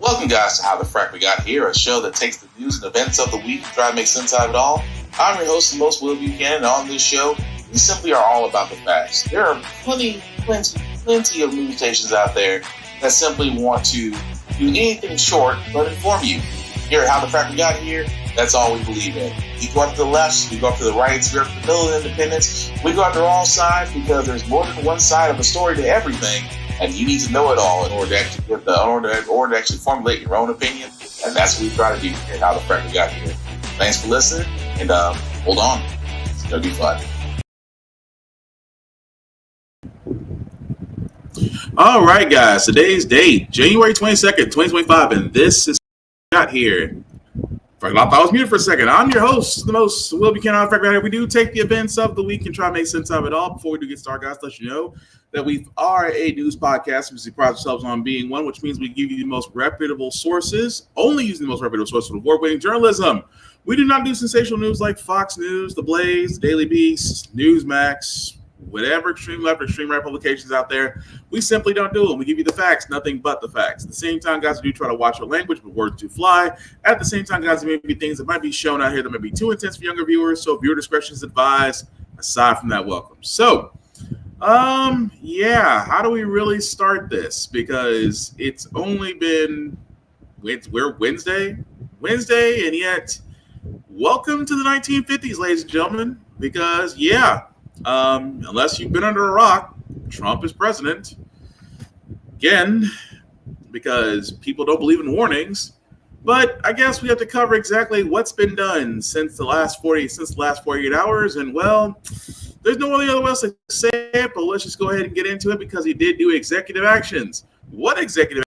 Welcome, guys, to How the Frack We Got Here, a show that takes the news and events of the week and try to make sense out of it all. I'm your host, the most Will Buchanan, and on this show, we simply are all about the facts. There are plenty of news stations out there that simply want to do anything short but inform you. Here at How the Frack We Got Here, that's all we believe in. We go up to the left, we go up to the right, we go up to the middle of independence, we go up to the wrong side because there's more than one side of a story to everything. And you need to know it all in order to actually formulate your own opinion. And that's what we try to do here at How the Frack We Got Here. Thanks for listening, and hold on. It's going to be fun. All right, guys. Today's date, January 22nd, 2025, and this is Got Here. I thought I was muted for a second. I'm your host, the most Will Buchanan on Frack We Got Here. We do take the events of the week and try to make sense of it all. Before we do get started, guys, let you know that we are a news podcast. We pride ourselves on being one, which means we give you the most reputable sources, only using the most reputable sources of award-winning journalism. We do not do sensational news like Fox News, The Blaze, Daily Beast, Newsmax, whatever extreme left or extreme right publications out there. We simply don't do them. We give you the facts, nothing but the facts. At the same time, guys, we do try to watch our language, but words do fly. At the same time, guys, there may be things that might be shown out here that might be too intense for younger viewers, so viewer discretion is advised. Aside from that, welcome. So, how do we really start this? Because it's only been, we're Wednesday, and yet, welcome to the 1950s, ladies and gentlemen, because, unless you've been under a rock, Trump is president again because people don't believe in warnings. But I guess we have to cover exactly what's been done since the last 48 hours. And well, there's no really other way else to say it, but let's just go ahead and get into it because he did do executive actions. What executive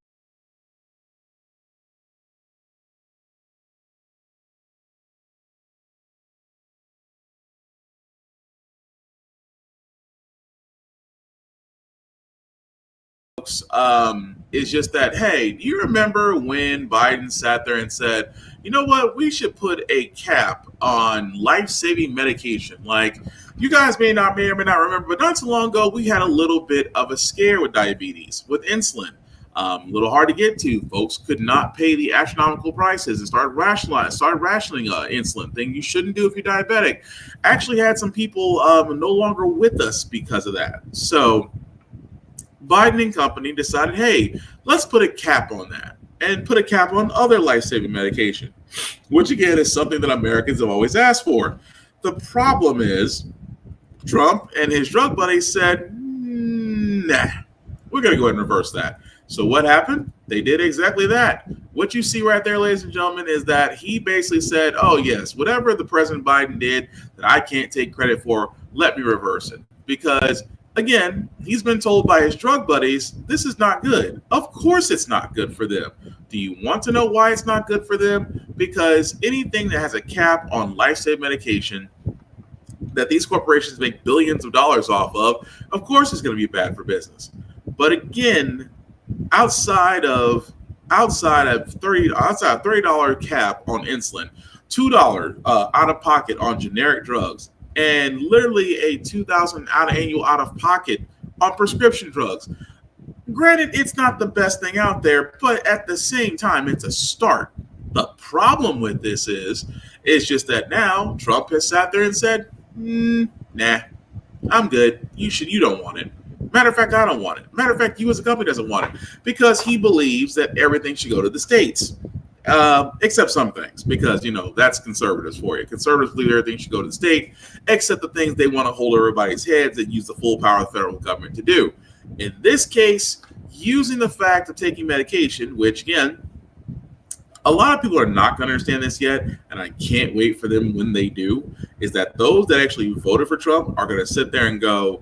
is just that, hey, do you remember when Biden sat there and said, you know what, we should put a cap on life-saving medication? Like, you guys may or may not remember, but not so long ago, we had a little bit of a scare with diabetes, with insulin. A little hard to get to. Folks could not pay the astronomical prices and started rationing insulin, thing you shouldn't do if you're diabetic. Actually had some people no longer with us because of that. So Biden and company decided, hey, let's put a cap on that and put a cap on other life-saving medication, which again is something that Americans have always asked for. The problem is Trump and his drug buddies said, nah, we're going to go ahead and reverse that. So what happened? They did exactly that. What you see right there, ladies and gentlemen, is that he basically said, oh, yes, whatever the President Biden did that I can't take credit for, let me reverse it. Because again, he's been told by his drug buddies, this is not good. Of course it's not good for them. Do you want to know why it's not good for them? Because anything that has a cap on life-saving medication that these corporations make billions of dollars off of course it's going to be bad for business. But again, outside of $30 cap on insulin, $2 out of pocket on generic drugs, and literally a $2,000 annual out of pocket on prescription drugs. Granted, it's not the best thing out there, but at the same time, it's a start. The problem with this is just that now Trump has sat there and said, nah, I'm good. You don't want it. Matter of fact, I don't want it. Matter of fact, you as a company doesn't want it because he believes that everything should go to the states. Except some things, because, that's conservatives for you. Conservatives believe everything should go to the state, except the things they want to hold everybody's heads and use the full power of the federal government to do. In this case, using the fact of taking medication, which, again, a lot of people are not going to understand this yet, and I can't wait for them when they do, is that those that actually voted for Trump are going to sit there and go,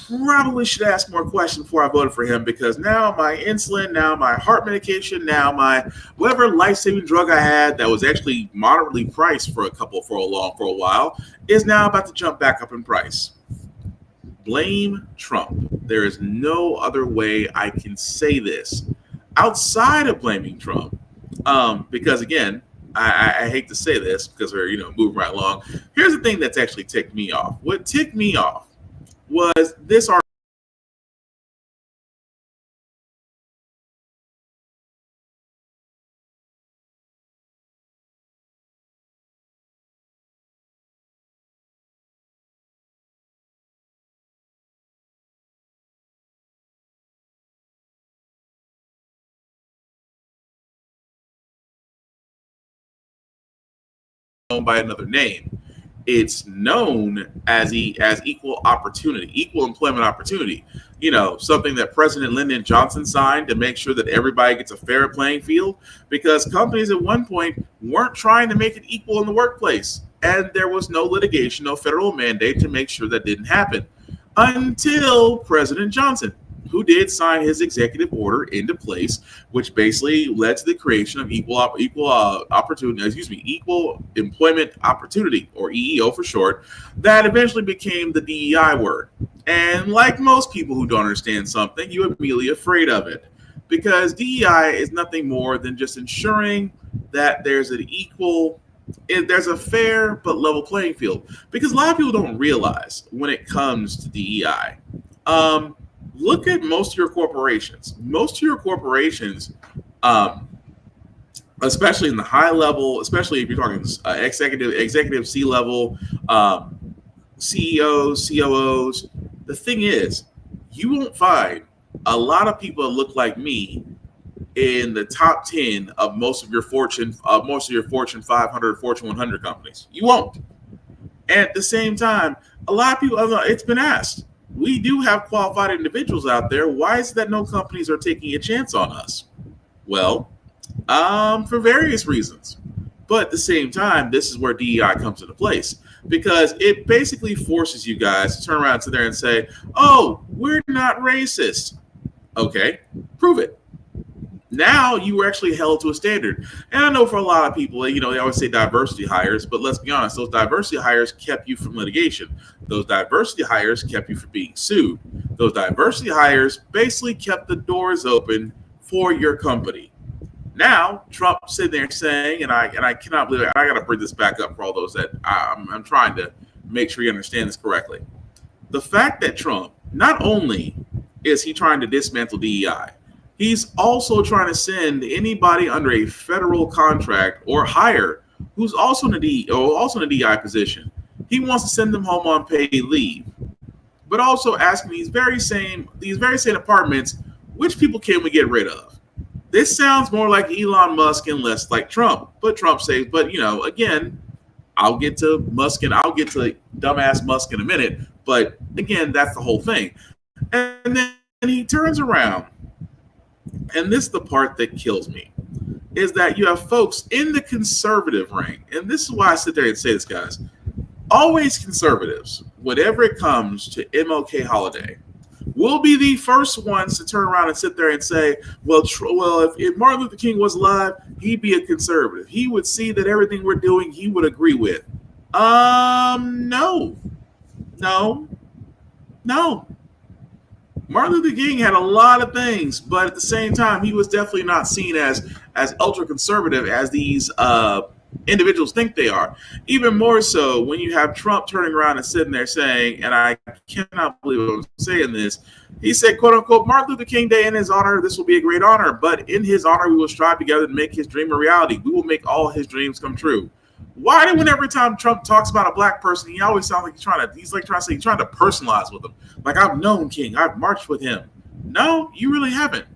probably should ask more questions before I voted for him, because now my insulin, now my heart medication, now my whatever life-saving drug I had that was actually moderately priced for a while is now about to jump back up in price. Blame Trump. There is no other way I can say this outside of blaming Trump, because again, I hate to say this because we're moving right along. Here's the thing that's actually ticked me off. What ticked me off was this by another name. It's known as equal opportunity, equal employment opportunity. Something that President Lyndon Johnson signed to make sure that everybody gets a fair playing field, because companies at one point weren't trying to make it equal in the workplace, and there was no litigation, no federal mandate to make sure that didn't happen until President Johnson, who did sign his executive order into place, which basically led to the creation of equal employment opportunity, or EEO for short, that eventually became the DEI word. And like most people who don't understand something, you're immediately afraid of it, because DEI is nothing more than just ensuring that there's a fair but level playing field. Because a lot of people don't realize when it comes to DEI. Look at most of your corporations. Most of your corporations, especially in the high level, especially if you're talking executive C-level, CEOs, COOs, the thing is, you won't find a lot of people that look like me in the top 10 of most of your Fortune 500, Fortune 100 companies. You won't. And at the same time, a lot of people, it's been asked, we do have qualified individuals out there. Why is it that no companies are taking a chance on us? Well, for various reasons. But at the same time, this is where DEI comes into place, because it basically forces you guys to turn around and sit there and say, oh, we're not racist. Okay, prove it. Now you were actually held to a standard. And I know for a lot of people, they always say diversity hires, but let's be honest, those diversity hires kept you from litigation. Those diversity hires kept you from being sued. Those diversity hires basically kept the doors open for your company. Now, Trump sitting there saying, and I cannot believe it, I got to bring this back up for all those that I'm trying to make sure you understand this correctly. The fact that Trump, not only is he trying to dismantle DEI, he's also trying to send anybody under a federal contract or higher who's also in a DEI position. He wants to send them home on paid leave, but also asking these very same departments, which people can we get rid of? This sounds more like Elon Musk and less like Trump. But Trump says, again, I'll get to Musk and I'll get to dumbass Musk in a minute. But again, that's the whole thing. And then he turns around. And this is the part that kills me, is that you have folks in the conservative rank. And this is why I sit there and say this, guys. Always conservatives, whenever it comes to MLK holiday, will be the first ones to turn around and sit there and say, well, if Martin Luther King was alive, he'd be a conservative. He would see that everything we're doing, he would agree with. No. Martin Luther King had a lot of things, but at the same time, he was definitely not seen as ultra conservative as these individuals think they are. Even more so when you have Trump turning around and sitting there saying, and I cannot believe I'm saying this, he said, quote unquote, Martin Luther King Day in his honor, this will be a great honor, but in his honor, we will strive together to make his dream a reality. We will make all his dreams come true. Why do whenever time Trump talks about a black person, he always sounds like he's trying to personalize with him? Like, I've known King, I've marched with him. No, you really haven't.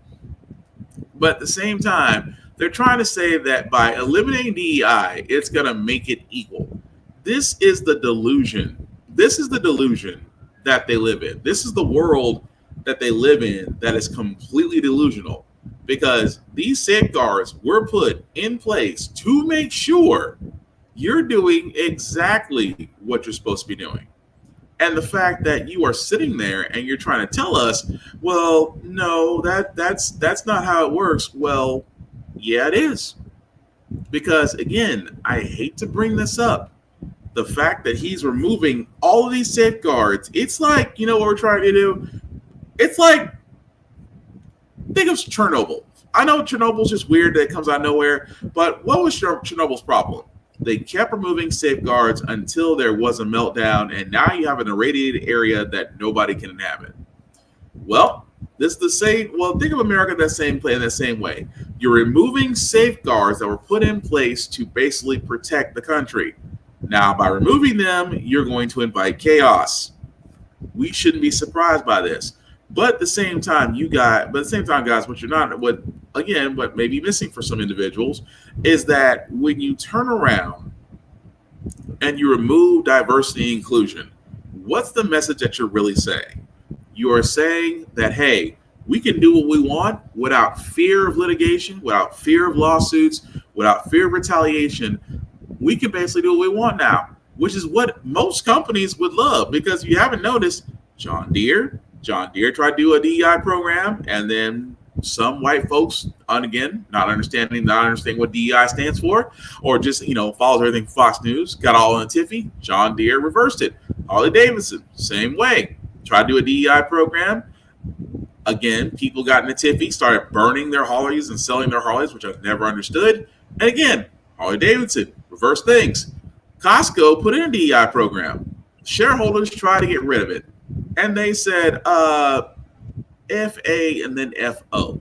But at the same time, they're trying to say that by eliminating DEI, it's going to make it equal. This is the delusion. This is the delusion that they live in. This is the world that they live in that is completely delusional, because these safeguards were put in place to make sure you're doing exactly what you're supposed to be doing. And the fact that you are sitting there and you're trying to tell us, well, no, that's not how it works. Well, yeah, it is. Because again, I hate to bring this up. The fact that he's removing all of these safeguards, it's like, what we're trying to do? It's like, think of Chernobyl. I know Chernobyl's just weird that it comes out of nowhere, but what was Chernobyl's problem? They kept removing safeguards until there was a meltdown, and now you have an irradiated area that nobody can inhabit. Well, this is the same. Well, think of America in that same way. You're removing safeguards that were put in place to basically protect the country. Now, by removing them, you're going to invite chaos. We shouldn't be surprised by this. But at the same time, guys, what may be missing for some individuals is that when you turn around and you remove diversity and inclusion, what's the message that you're really saying? You are saying that, hey, we can do what we want without fear of litigation, without fear of lawsuits, without fear of retaliation. We can basically do what we want now, which is what most companies would love. Because if you haven't noticed, John Deere tried to do a DEI program, and then some white folks, and again, not understanding what DEI stands for, or just follows everything Fox News, got all in a tiffy. John Deere reversed it. Harley Davidson, same way, tried to do a DEI program. Again, people got in a tiffy, started burning their Harleys and selling their Harleys, which I've never understood. And again, Harley Davidson reversed things. Costco put in a DEI program. Shareholders tried to get rid of it, and they said FA and then FO.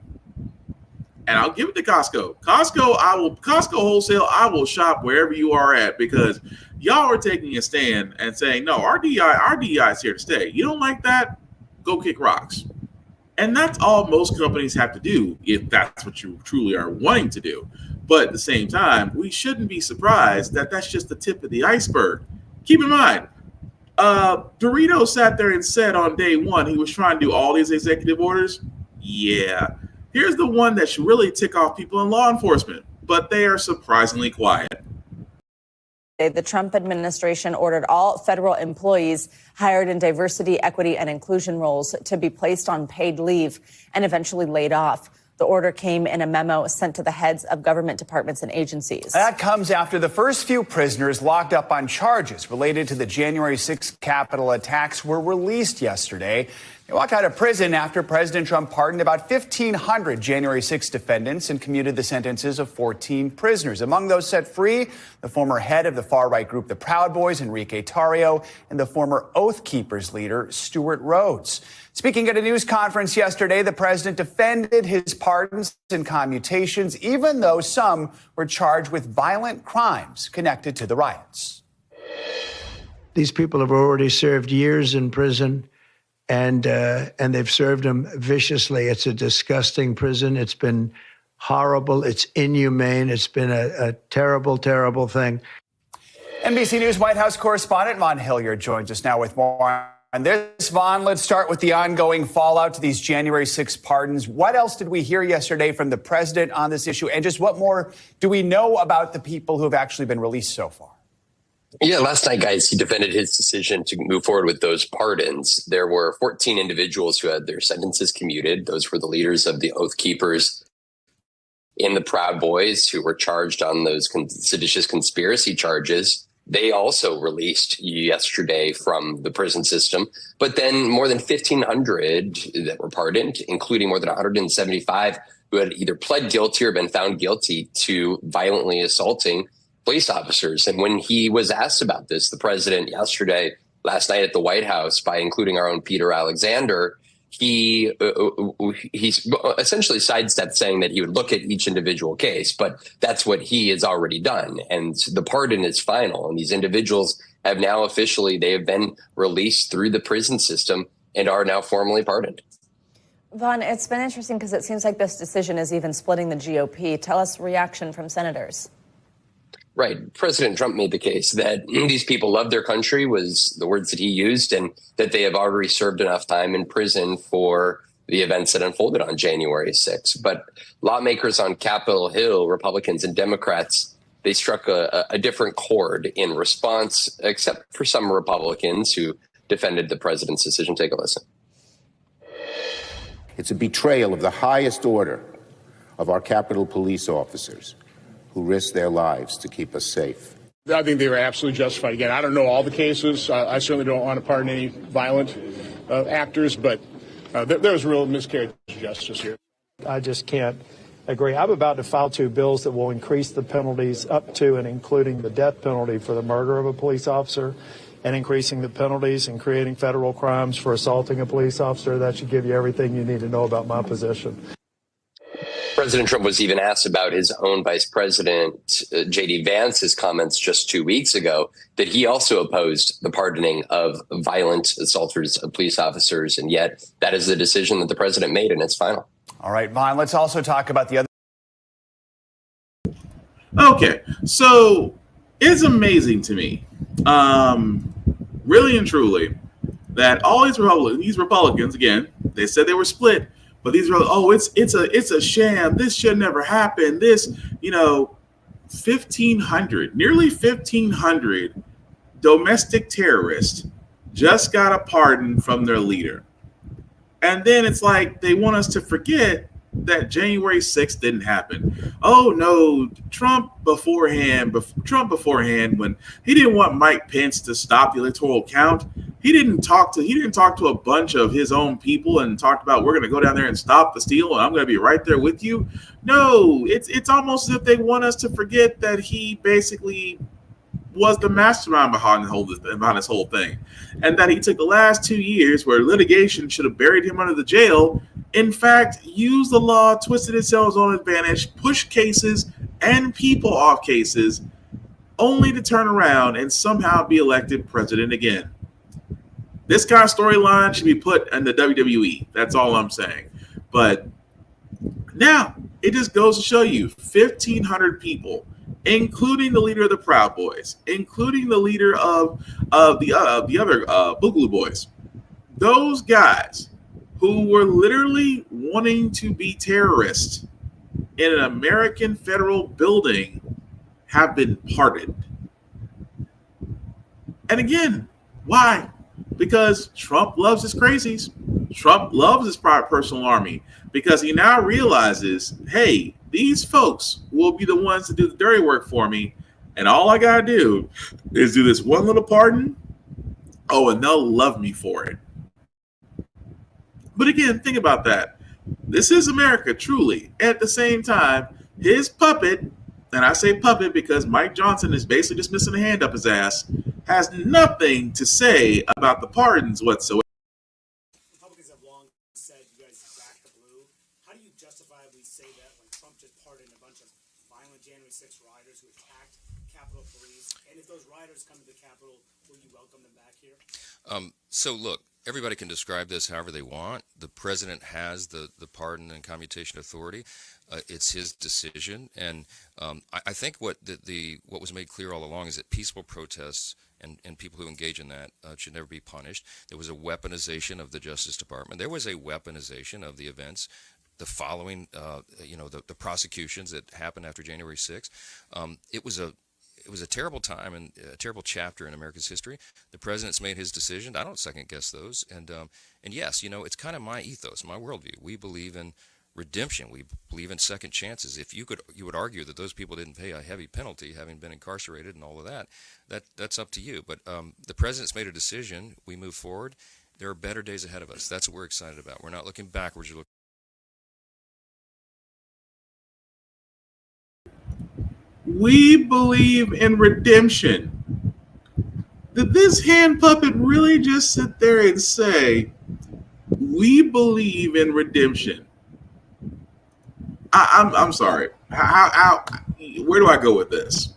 And I'll give it to Costco. Costco wholesale, I will shop wherever you are at, because y'all are taking a stand and saying, no, our DEI is here to stay. You don't like that? Go kick rocks. And that's all most companies have to do if that's what you truly are wanting to do. But at the same time, we shouldn't be surprised that that's just the tip of the iceberg. Keep in mind, Dorito sat there and said on day one he was trying to do all these executive orders. Yeah. Here's the one that should really tick off people in law enforcement, but they are surprisingly quiet. The Trump administration ordered all federal employees hired in diversity, equity, and inclusion roles to be placed on paid leave and eventually laid off. The order came in a memo sent to the heads of government departments and agencies. That comes after the first few prisoners locked up on charges related to the January 6th Capitol attacks were released yesterday. They walked out of prison after President Trump pardoned about 1,500 January 6 defendants and commuted the sentences of 14 prisoners. Among those set free, the former head of the far-right group, the Proud Boys, Enrique Tarrio, and the former Oath Keepers leader, Stuart Rhodes. Speaking at a news conference yesterday, the president defended his pardons and commutations, even though some were charged with violent crimes connected to the riots. These people have already served years in prison, and they've served them viciously. It's a disgusting prison. It's been horrible. It's inhumane. It's been a terrible, terrible thing. NBC News White House correspondent Vaughn Hilliard joins us now with more on this. Vaughn, let's start with the ongoing fallout to these January 6 pardons. What else did we hear yesterday from the president on this issue? And just what more do we know about the people who have actually been released so far? Yeah, last night, guys, he defended his decision to move forward with those pardons. There were 14 individuals who had their sentences commuted. Those were the leaders of the Oath Keepers and the Proud Boys, who were charged on those seditious conspiracy charges. They also released yesterday from the prison system. But then more than 1,500 that were pardoned, including more than 175 who had either pled guilty or been found guilty to violently assaulting police officers. And when he was asked about this, the president last night at the White House, by including our own Peter Alexander, he essentially sidestepped saying that he would look at each individual case, but that's what he has already done. And the pardon is final. And these individuals have now they have been released through the prison system and are now formally pardoned. Vaughn, it's been interesting because it seems like this decision is even splitting the GOP. Tell us reaction from senators. Right. President Trump made the case that these people love their country, was the words that he used, and that they have already served enough time in prison for the events that unfolded on January 6th. But lawmakers on Capitol Hill, Republicans and Democrats, they struck a different chord in response, except for some Republicans who defended the president's decision. Take a listen. It's a betrayal of the highest order of our Capitol Police officers, who risked their lives to keep us safe. I think they were absolutely justified. Again, I don't know all the cases. I certainly don't want to pardon any violent actors, but there was a real miscarriage of justice here. I just can't agree. I'm about to file 2 bills that will increase the penalties up to and including the death penalty for the murder of a police officer, and increasing the penalties and creating federal crimes for assaulting a police officer. That should give you everything you need to know about my position. President Trump was even asked about his own Vice President, J.D. Vance's comments just 2 weeks ago, that he also opposed the pardoning of violent assaulters of police officers. And yet that is the decision that the president made, and it's final. All right, Vaughn, let's also talk about the other. Okay, so It's amazing to me, really and truly, that all these Republicans, again, they said they were split, but these are, oh, it's a sham. This should never happen. This, 1,500, nearly 1,500 domestic terrorists just got a pardon from their leader. And then it's like they want us to forget that January 6th didn't happen. Oh no, Trump beforehand, when he didn't want Mike Pence to stop the electoral count, he didn't talk to a bunch of his own people and talked about, we're going to go down there and stop the steal and I'm going to be right there with you. No, it's almost as if they want us to forget that he basically was the mastermind behind this whole thing, and that he took the last 2 years where litigation should have buried him under the jail, in fact, used the law, twisted itself his own advantage, pushed cases and people off cases, only to turn around and somehow be elected president again. This kind of storyline should be put in the WWE. That's all I'm saying. But now it just goes to show you 1,500 people, including the leader of the Proud Boys, including the leader of the other Boogaloo Boys. Those guys who were literally wanting to be terrorists in an American federal building have been pardoned. And again, why? Because Trump loves his crazies. Trump loves his private personal army, because he now realizes, hey, these folks will be the ones to do the dirty work for me. And all I got to do is do this one little pardon. Oh, and they'll love me for it. But again, think about that. This is America, truly. At the same time, his puppet, and I say puppet because Mike Johnson is basically just missing a hand up his ass, has nothing to say about the pardons whatsoever. Republicans have long said you guys back the blue. How do you justifiably say that when Trump just pardoned a bunch of violent January 6 rioters who attacked Capitol Police? And if those rioters come to the Capitol, will you welcome them back here? So look, everybody can describe this however they want. The president has the pardon and commutation authority. It's his decision, and I think what was made clear all along is that peaceful protests and people who engage in that should never be punished. There was a weaponization of the Justice Department. There was a weaponization of the events, the following, the prosecutions that happened after January 6th. It was a terrible time and a terrible chapter in America's history. The president's made his decision. I don't second guess those. And yes, it's kind of my ethos, my worldview. We believe in redemption. We believe in second chances. If you would argue that those people didn't pay a heavy penalty, having been incarcerated and all of that's up to you. But the president's made a decision. We move forward. There are better days ahead of us. That's what we're excited about. We're not looking backwards. We're looking. We believe in redemption. Did this hand puppet really just sit there and say, we believe in redemption? I'm sorry. Where do I go with this?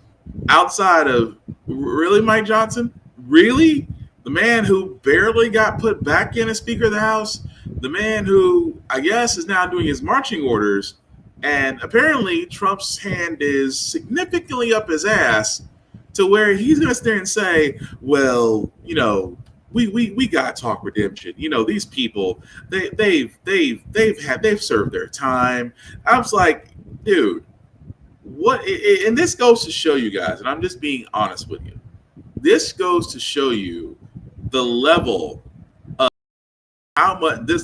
Outside of, really, Mike Johnson? Really? The man who barely got put back in as Speaker of the House? The man who, I guess, is now doing his marching orders. And apparently Trump's hand is significantly up his ass to where he's going to stand and say, well, we got to talk redemption. These people, they've served their time. I was like, dude, what? And this goes to show you guys, and I'm just being honest with you. This goes to show you the level of how much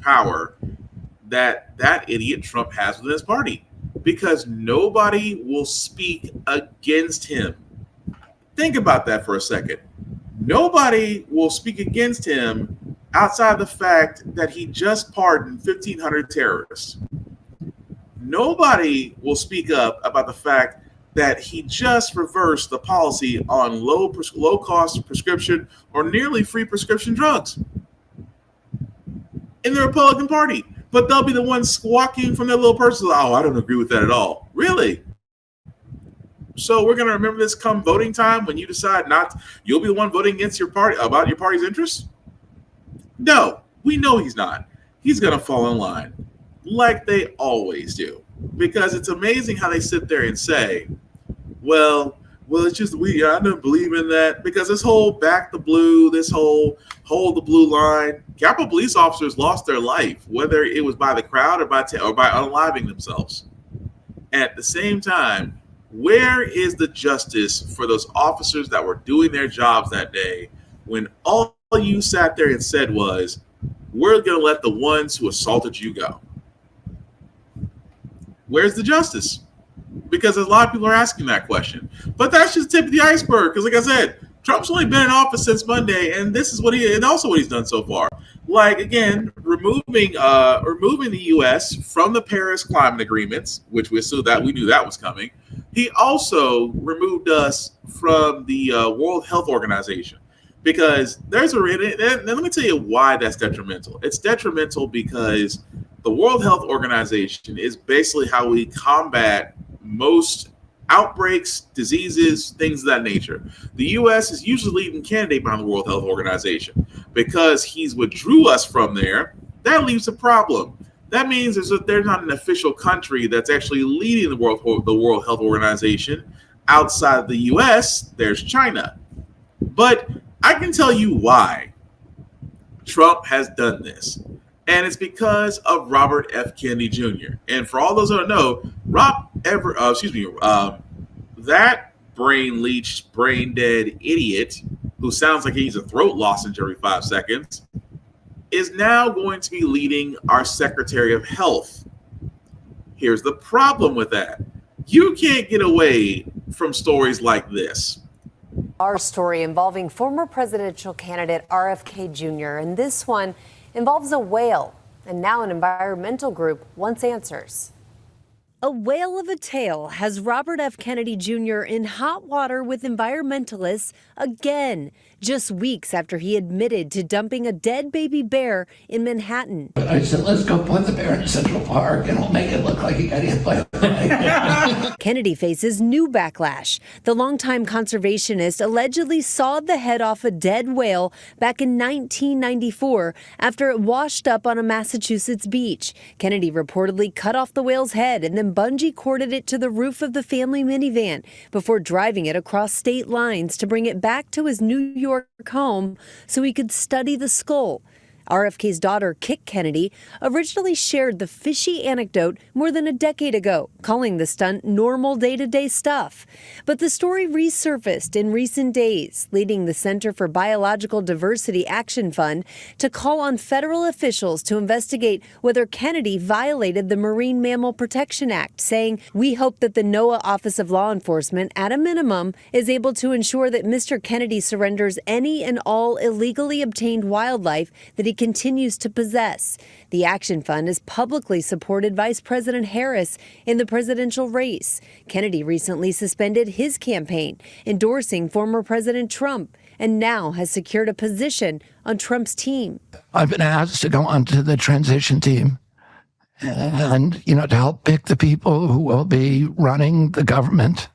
power that idiot Trump has within his party, because nobody will speak against him. Think about that for a second. Nobody will speak against him outside the fact that he just pardoned 1,500 terrorists. Nobody will speak up about the fact that he just reversed the policy on low-cost prescription or nearly free prescription drugs in the Republican Party. But they'll be the ones squawking from their little purses. Oh, I don't agree with that at all. Really? So we're going to remember this come voting time when you decide you'll be the one voting against your party, about your party's interests? No, we know he's not. He's going to fall in line like they always do. Because it's amazing how they sit there and say, Well, it's just I don't believe in that because this whole back the blue, this whole hold the blue line. Capitol police officers lost their life, whether it was by the crowd or by unaliving themselves. At the same time, where is the justice for those officers that were doing their jobs that day when all you sat there and said was, "We're going to let the ones who assaulted you go"? Where's the justice? Because a lot of people are asking that question. But that's just the tip of the iceberg. Because, like I said, Trump's only been in office since Monday, and this is what he's done so far. Like, again, removing the U.S. from the Paris climate agreements, which we knew that was coming. He also removed us from the World Health Organization because let me tell you why that's detrimental. It's detrimental because the World Health Organization is basically how we combat most outbreaks, diseases, things of that nature. The U.S. is usually leading candidate behind the World Health Organization. Because he's withdrew us from there, that leaves a problem. That means there's not an official country that's actually leading the World Health Organization. Outside of the U.S., there's China. But I can tell you why Trump has done this. And it's because of Robert F. Kennedy Jr. And for all those who don't know, that brain-leached, brain-dead idiot who sounds like he needs a throat lozenge every 5 seconds, is now going to be leading our Secretary of Health. Here's the problem with that. You can't get away from stories like this. Our story involving former presidential candidate RFK Jr. And this one involves a whale. And now an environmental group wants answers. A whale of a tale has Robert F. Kennedy Jr. in hot water with environmentalists again, just weeks after he admitted to dumping a dead baby bear in Manhattan. I said, let's go put the bear in Central Park and we'll make it look like he got hit by a plane. Kennedy faces new backlash. The longtime conservationist allegedly sawed the head off a dead whale back in 1994 after it washed up on a Massachusetts beach. Kennedy reportedly cut off the whale's head and then bungee corded it to the roof of the family minivan before driving it across state lines to bring it back to his New York home so he could study the skull. RFK's daughter, Kit Kennedy, originally shared the fishy anecdote more than a decade ago, calling the stunt normal day-to-day stuff. But the story resurfaced in recent days, leading the Center for Biological Diversity Action Fund to call on federal officials to investigate whether Kennedy violated the Marine Mammal Protection Act, saying, "We hope that the NOAA Office of Law Enforcement, at a minimum, is able to ensure that Mr. Kennedy surrenders any and all illegally obtained wildlife that he continues to possess." The Action Fund has publicly supported Vice President Harris in the presidential race. Kennedy recently suspended his campaign, endorsing former President Trump, and now has secured a position on Trump's team. I've been asked to go onto the transition team and, to help pick the people who will be running the government.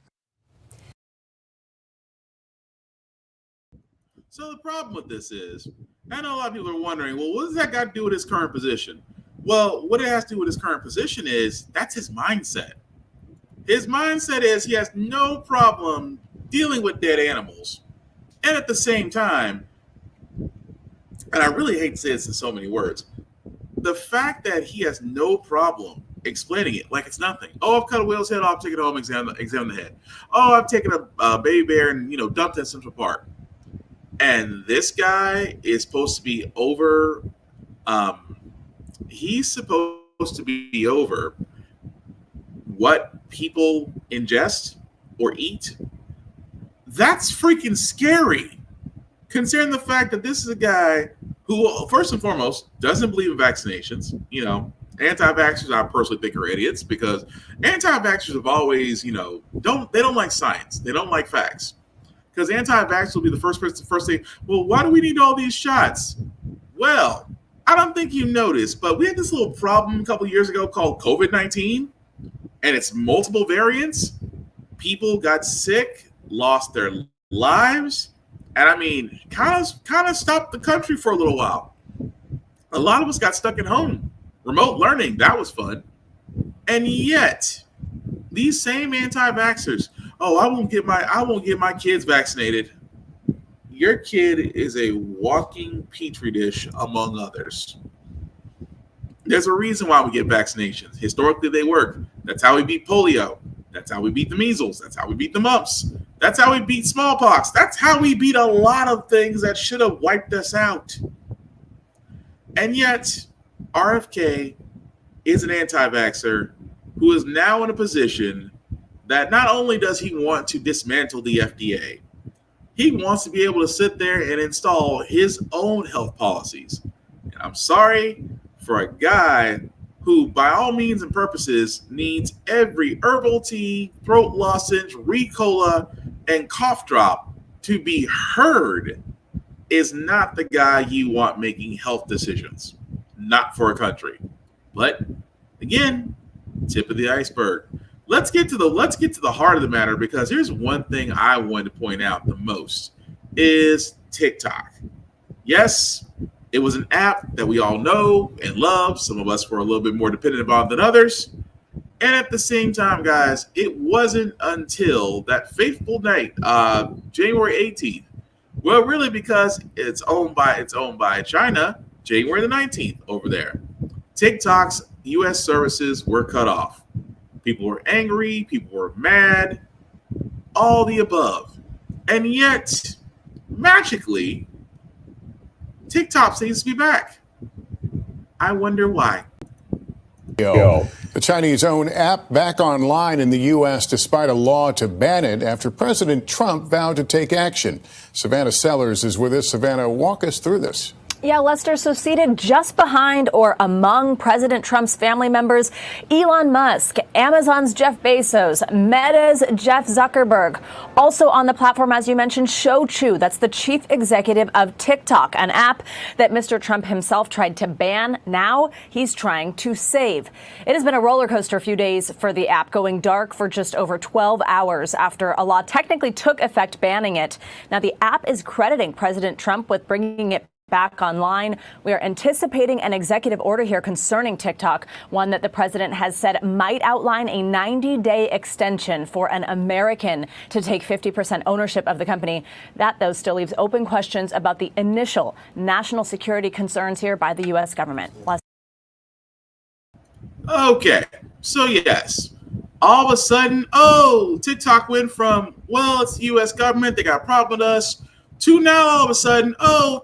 So the problem with this is, I know a lot of people are wondering, well, what does that got to do with his current position? Well, what it has to do with his current position is that's his mindset. His mindset is he has no problem dealing with dead animals. And at the same time, and I really hate to say this in so many words, the fact that he has no problem explaining it like it's nothing. Oh, I've cut a whale's head off, taken it home, examine the head. Oh, I've taken a baby bear and, dumped it in Central Park. And this guy is supposed to be over, he's supposed to be over what people ingest or eat. That's freaking scary, considering the fact that this is a guy who, first and foremost, doesn't believe in vaccinations. Anti-vaxxers, I personally think, are idiots because anti-vaxxers have always, they don't like science. They don't like facts. Because anti-vax will be the first thing, well, why do we need all these shots? Well, I don't think you noticed, but we had this little problem a couple of years ago called COVID-19, and it's multiple variants. People got sick, lost their lives, and kind of stopped the country for a little while. A lot of us got stuck at home. Remote learning, that was fun. And yet, these same anti-vaxxers, oh, I won't get my kids vaccinated. Your kid is a walking petri dish among others. There's a reason why we get vaccinations. Historically, they work. That's how we beat polio. That's how we beat the measles. That's how we beat the mumps. That's how we beat smallpox. That's how we beat a lot of things that should have wiped us out. And yet, RFK is an anti-vaxxer who is now in a position that not only does he want to dismantle the FDA, he wants to be able to sit there and install his own health policies. And I'm sorry for a guy who, by all means and purposes, needs every herbal tea, throat lozenge, Ricola, and cough drop to be heard, is not the guy you want making health decisions. Not for a country. But again, tip of the iceberg. Let's get to the heart of the matter, because here's one thing I wanted to point out the most is TikTok. Yes, it was an app that we all know and love. Some of us were a little bit more dependent upon than others. And at the same time, guys, it wasn't until that fateful night, January 18th. Well, really, because it's owned by China, January the 19th over there. TikTok's U.S. services were cut off. People were angry. People were mad. All the above. And yet, magically, TikTok seems to be back. I wonder why. The Chinese-owned app back online in the U.S. despite a law to ban it after President Trump vowed to take action. Savannah Sellers is with us. Savannah, walk us through this. Yeah, Lester, so seated just behind or among President Trump's family members, Elon Musk, Amazon's Jeff Bezos, Meta's Jeff Zuckerberg. Also on the platform, as you mentioned, Shou Chew. That's the chief executive of TikTok, an app that Mr. Trump himself tried to ban. Now he's trying to save. It has been a roller coaster few days for the app, going dark for just over 12 hours after a law technically took effect banning it. Now the app is crediting President Trump with bringing it back online. We are anticipating an executive order here concerning TikTok, one that the president has said might outline a 90-day extension for an American to take 50% ownership of the company. That, though, still leaves open questions about the initial national security concerns here by the U.S. government. Okay, so yes, all of a sudden, TikTok went from, well, it's the U.S. government, they got a problem with us, to now all of a sudden,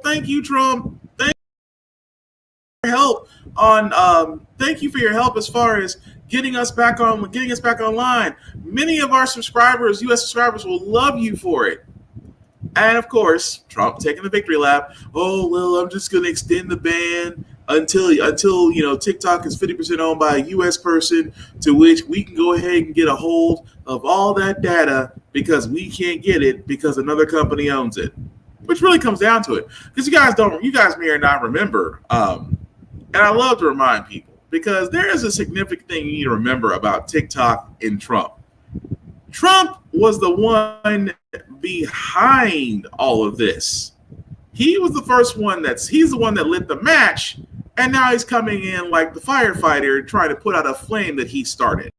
thank you, Trump. Thank you for your help thank you for your help as far as getting us back online. Many of our subscribers, US subscribers, will love you for it. And of course, Trump taking the victory lap. Oh, well, I'm just gonna extend the ban until TikTok is 50% owned by a US person, to which we can go ahead and get a hold of all that data because we can't get it because another company owns it. Which really comes down to it. Because you guys may or not remember, and I love to remind people, because there is a significant thing you need to remember about TikTok and Trump. Trump was the one behind all of this. He was the first one he's the one that lit the match, and now he's coming in like the firefighter trying to put out a flame that he started.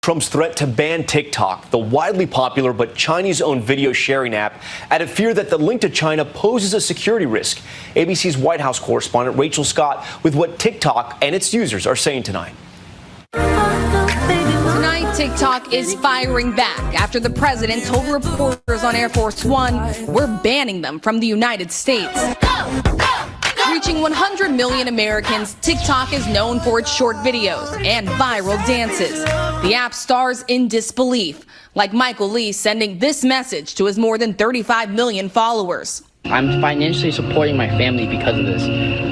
Trump's threat to ban TikTok, the widely popular but Chinese-owned video sharing app, added fear that the link to China poses a security risk. ABC's White House correspondent Rachel Scott with what TikTok and its users are saying tonight. Tonight, TikTok is firing back after the president told reporters on Air Force One, we're banning them from the United States. Reaching 100 million Americans, TikTok is known for its short videos and viral dances. The app stars in disbelief, like Michael Lee sending this message to his more than 35 million followers. I'm financially supporting my family because of this.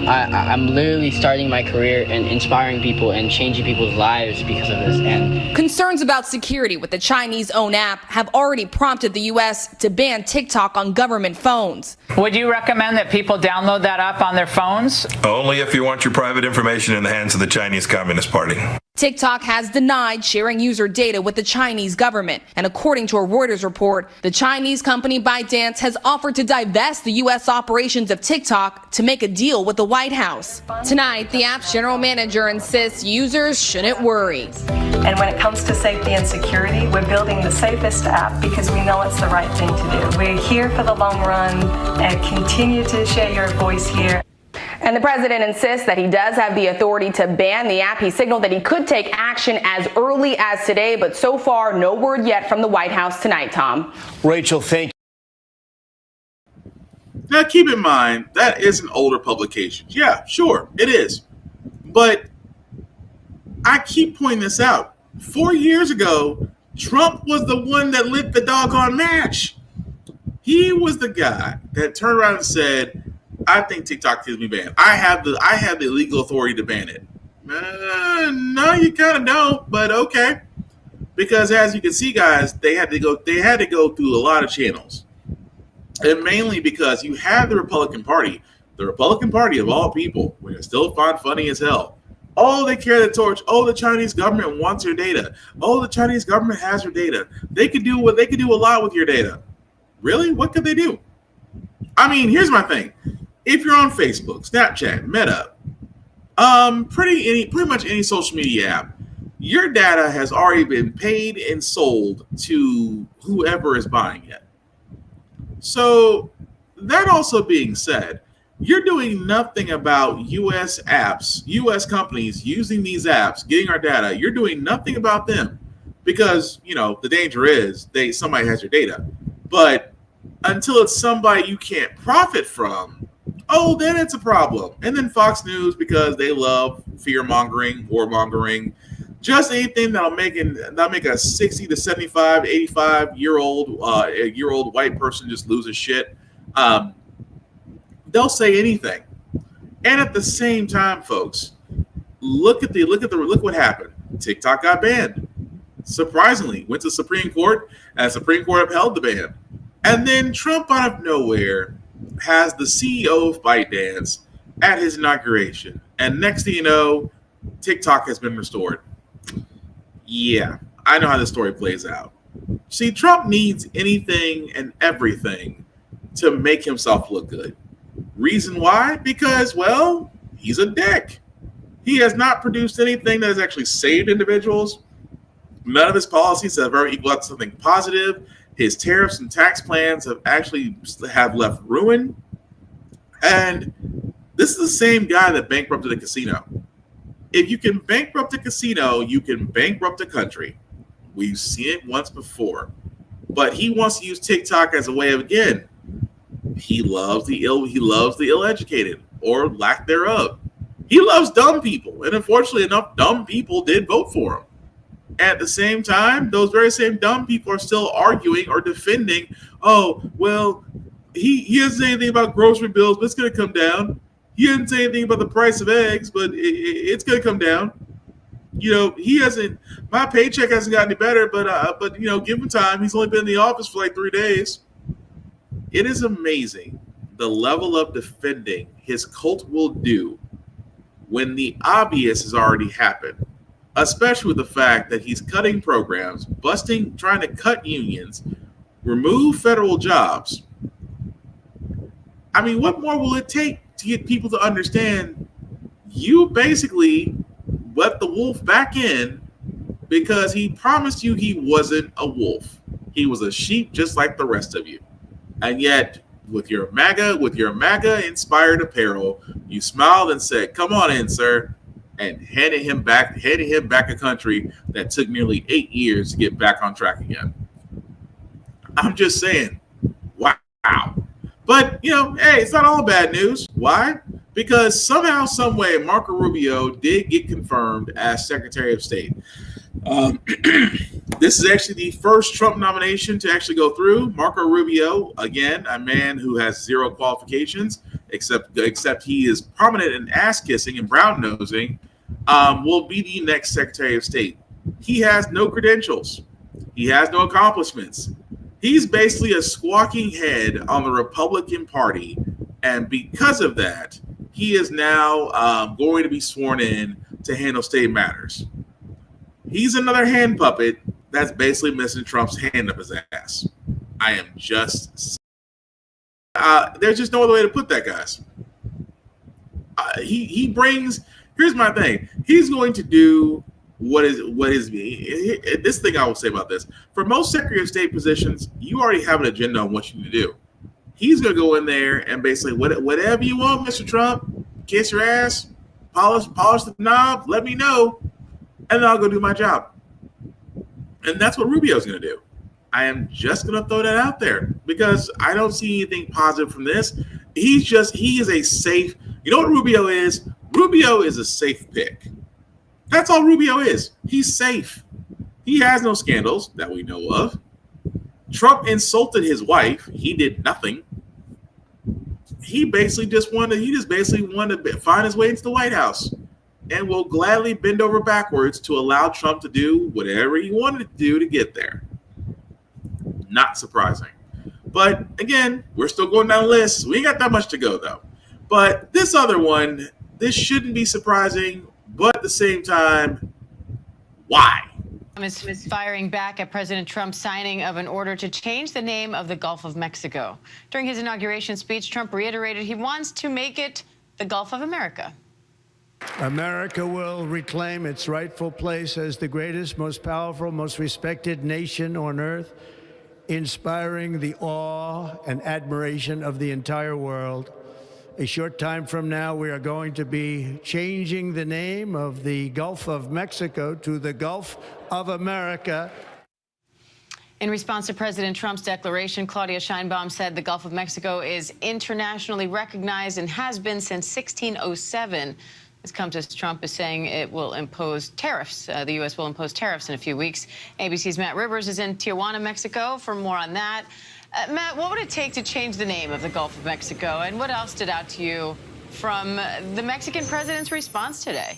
I'm literally starting my career and inspiring people and changing people's lives because of this. And concerns about security with the Chinese-owned app have already prompted the U.S. to ban TikTok on government phones. Would you recommend that people download that app on their phones? Only if you want your private information in the hands of the Chinese Communist Party. TikTok has denied sharing user data with the Chinese government. And according to a Reuters report, the Chinese company ByteDance has offered to divest the U.S. operations of TikTok to make a deal with the White House. Tonight, the app's general manager insists users shouldn't worry. And when it comes to safety and security, we're building the safest app because we know it's the right thing to do. We're here for the long run and continue to share your voice here. And the president insists that he does have the authority to ban the app. He signaled that he could take action as early as today, but so far, no word yet from the White House tonight, Tom. Rachel, thank you. Now, keep in mind, that is an older publication. Yeah, sure, it is. But I keep pointing this out. 4 years ago, Trump was the one that lit the doggone match. He was the guy that turned around and said, I think TikTok needs to be banned. I have the legal authority to ban it. No, you kind of don't, but okay. Because as you can see, guys, they had to go through a lot of channels. And mainly because you have the Republican Party of all people, we're still find funny as hell. Oh, they carry the torch. Oh, the Chinese government wants your data. Oh, the Chinese government has your data. They could do a lot with your data. Really? What could they do? I mean, here's my thing. If you're on Facebook, Snapchat, Meta, pretty much any social media app, your data has already been paid and sold to whoever is buying it. So that also being said, you're doing nothing about U.S. apps, U.S. companies using these apps, getting our data. You're doing nothing about them because, the danger is somebody has your data. But until it's somebody you can't profit from, then it's a problem. And then Fox News, because they love fear-mongering, war-mongering, just anything that'll make a 60 to 75, 85-year-old white person just lose his shit. They'll say anything. And at the same time, folks, look what happened. TikTok got banned. Surprisingly, went to the Supreme Court, and the Supreme Court upheld the ban. And then Trump, out of nowhere, has the CEO of ByteDance at his inauguration. And next thing you know, TikTok has been restored. Yeah, I know how this story plays out. See, Trump needs anything and everything to make himself look good. Reason why? Because, well, he's a dick. He has not produced anything that has actually saved individuals. None of his policies have ever equaled out to something positive. His tariffs and tax plans have left ruin. And this is the same guy that bankrupted a casino. If you can bankrupt a casino, you can bankrupt a country. We've seen it once before. But he wants to use TikTok as a way of, again, he loves the ill-educated or lack thereof. He loves dumb people. And unfortunately enough, dumb people did vote for him. At the same time, those very same dumb people are still arguing or defending, he hasn't said anything about grocery bills, but it's going to come down. He hasn't said anything about the price of eggs, but it's going to come down. He hasn't, my paycheck hasn't gotten any better, but give him time. He's only been in the office for like 3 days. It is amazing the level of defending his cult will do when the obvious has already happened. Especially with the fact that he's cutting programs, trying to cut unions, remove federal jobs. I mean, what more will it take to get people to understand you basically let the wolf back in because he promised you he wasn't a wolf. He was a sheep just like the rest of you. And yet, with your MAGA-inspired apparel, you smiled and said, "Come on in, sir," and handed him back a country that took nearly 8 years to get back on track again. I'm just saying, wow. But, hey, it's not all bad news. Why? Because somehow, some way, Marco Rubio did get confirmed as Secretary of State. This is actually the first Trump nomination to actually go through. Marco Rubio, again, a man who has zero qualifications, except he is prominent in ass-kissing and brown-nosing, will be the next Secretary of State. He has no credentials. He has no accomplishments. He's basically a squawking head on the Republican Party, and because of that, he is now going to be sworn in to handle state matters. He's another hand puppet that's basically missing Trump's hand up his ass. I am just... there's just no other way to put that, guys. He brings. Here's my thing. He's going to do what is this thing I will say about this. For most Secretary of State positions, you already have an agenda on what you need to do. He's going to go in there and basically whatever you want, Mr. Trump, kiss your ass, polish the knob, let me know, and then I'll go do my job. And that's what Rubio's going to do. I am just going to throw that out there because I don't see anything positive from this. He is a safe. You know what Rubio is? Rubio is a safe pick. That's all Rubio is. He's safe. He has no scandals that we know of. Trump insulted his wife. He did nothing. He just wanted to find his way into the White House and will gladly bend over backwards to allow Trump to do whatever he wanted to do to get there. Not surprising. But again, we're still going down the list. We ain't got that much to go, though. But this other one, this shouldn't be surprising, but at the same time, why? Is firing back at President Trump's signing of an order to change the name of the Gulf of Mexico. During his inauguration speech, Trump reiterated he wants to make it the Gulf of America. America will reclaim its rightful place as the greatest, most powerful, most respected nation on earth, inspiring the awe and admiration of the entire world. A short time from now, we are going to be changing the name of the Gulf of Mexico to the Gulf of America. In response to President Trump's declaration, Claudia Sheinbaum said the Gulf of Mexico is internationally recognized and has been since 1607. This comes as Trump is saying it will impose tariffs. The U.S. will impose tariffs in a few weeks. ABC's Matt Rivers is in Tijuana, Mexico, for more on that. Matt, what would it take to change the name of the Gulf of Mexico? And what else stood out to you from the Mexican president's response today?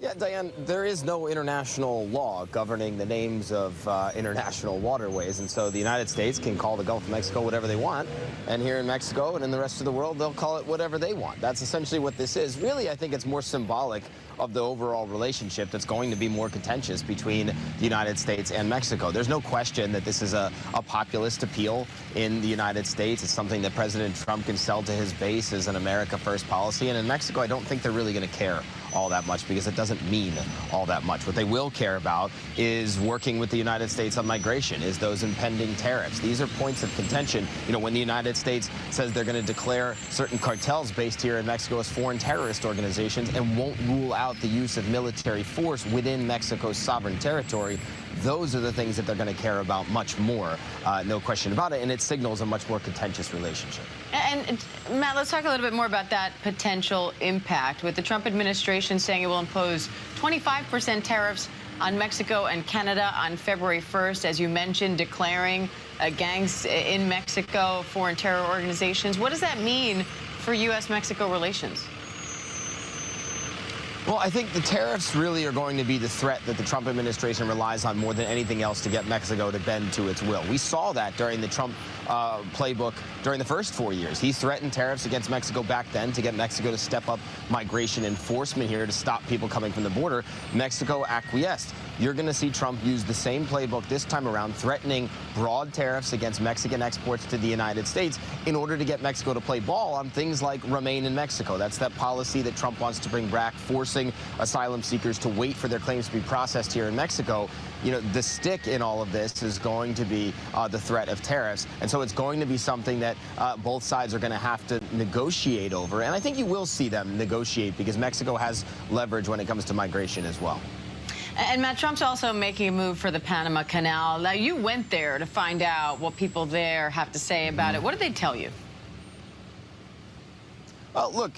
Yeah, Diane, there is no international law governing the names of international waterways, and so the United States can call the Gulf of Mexico whatever they want, and here in Mexico and in the rest of the world, they'll call it whatever they want. That's essentially what this is. Really, I think it's more symbolic of the overall relationship that's going to be more contentious between the United States and Mexico. There's no question that this is a populist appeal in the United States. It's something that President Trump can sell to his base as an America First policy, and in Mexico, I don't think they're really going to care all that much because it doesn't mean all that much. What they will care about is working with the United States on migration, is those impending tariffs. These are points of contention. You know, when the United States says they're going to declare certain cartels based here in Mexico as foreign terrorist organizations and won't rule out the use of military force within Mexico's sovereign territory, those are the things that they're going to care about much more, no question about it, and it signals a much more contentious relationship. And Matt, let's talk a little bit more about that potential impact. With the Trump administration saying it will impose 25% tariffs on Mexico and Canada on February 1st, as you mentioned, declaring gangs in Mexico foreign terror organizations. What does that mean for U.S.-Mexico relations? Well, I think the tariffs really are going to be the threat that the Trump administration relies on more than anything else to get Mexico to bend to its will. We saw that during the Trump playbook during the first 4 years. He threatened tariffs against Mexico back then to get Mexico to step up migration enforcement here to stop people coming from the border. Mexico acquiesced. You're going to see Trump use the same playbook this time around, threatening broad tariffs against Mexican exports to the United States in order to get Mexico to play ball on things like remain in Mexico. That's that policy that Trump wants to bring back, forcing asylum seekers to wait for their claims to be processed here in Mexico. You know, the stick in all of this is going to be the threat of tariffs. And so it's going to be something that both sides are going to have to negotiate over. And I think you will see them negotiate because Mexico has leverage when it comes to migration as well. And Matt, Trump's also making a move for the Panama Canal. Now, you went there to find out what people there have to say about it. What did they tell you? Well, look,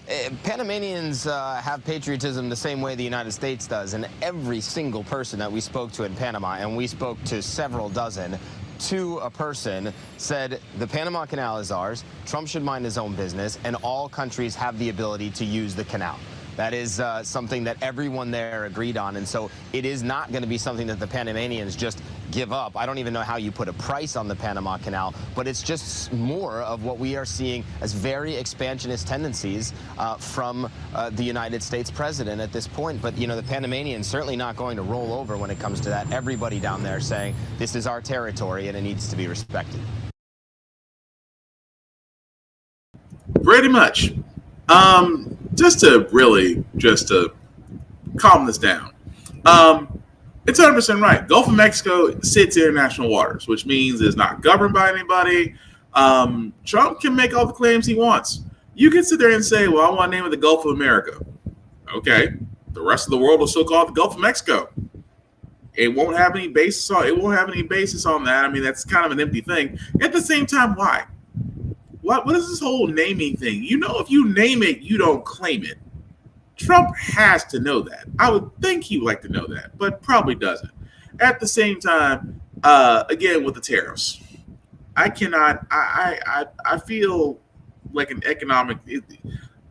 Panamanians have patriotism the same way the United States does, and every single person that we spoke to in Panama, and we spoke to several dozen, to a person, said the Panama Canal is ours, Trump should mind his own business, and all countries have the ability to use the canal. That is something that everyone there agreed on, and so it is not going to be something that the Panamanians just give up. I don't even know how you put a price on the Panama Canal, but it's just more of what we are seeing as very expansionist tendencies from the United States president at this point. But, you know, the Panamanians certainly not going to roll over when it comes to that. Everybody down there saying this is our territory and it needs to be respected. Pretty much. Just to calm this down. It's 100% right. Gulf of Mexico sits in international waters, which means it's not governed by anybody. Trump can make all the claims he wants. You can sit there and say, well, I want to name it the Gulf of America. Okay. The rest of the world will still call it the Gulf of Mexico. It won't have any basis on that. I mean, that's kind of an empty thing. At the same time, why? What is this whole naming thing? You know, if you name it, you don't claim it. Trump has to know that. I would think he would like to know that, but probably doesn't. At the same time, again, with the tariffs, I cannot. I feel like an economic.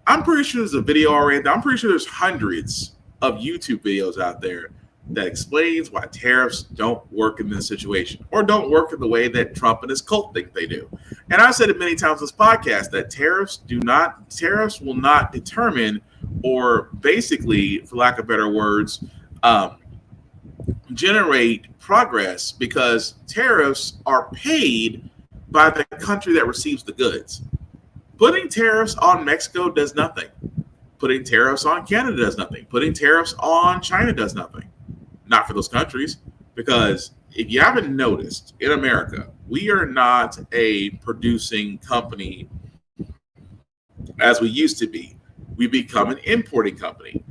I'm pretty sure there's a video already. I'm pretty sure there's hundreds of YouTube videos out there that explains why tariffs don't work in this situation or don't work in the way that Trump and his cult think they do. And I've said it many times on this podcast that tariffs will not determine, or basically, for lack of better words, generate progress, because tariffs are paid by the country that receives the goods. Putting tariffs on Mexico does nothing. Putting tariffs on Canada does nothing. Putting tariffs on China does nothing. Not for those countries, because if you haven't noticed, in America, we are not a producing company as we used to be. We become an importing company.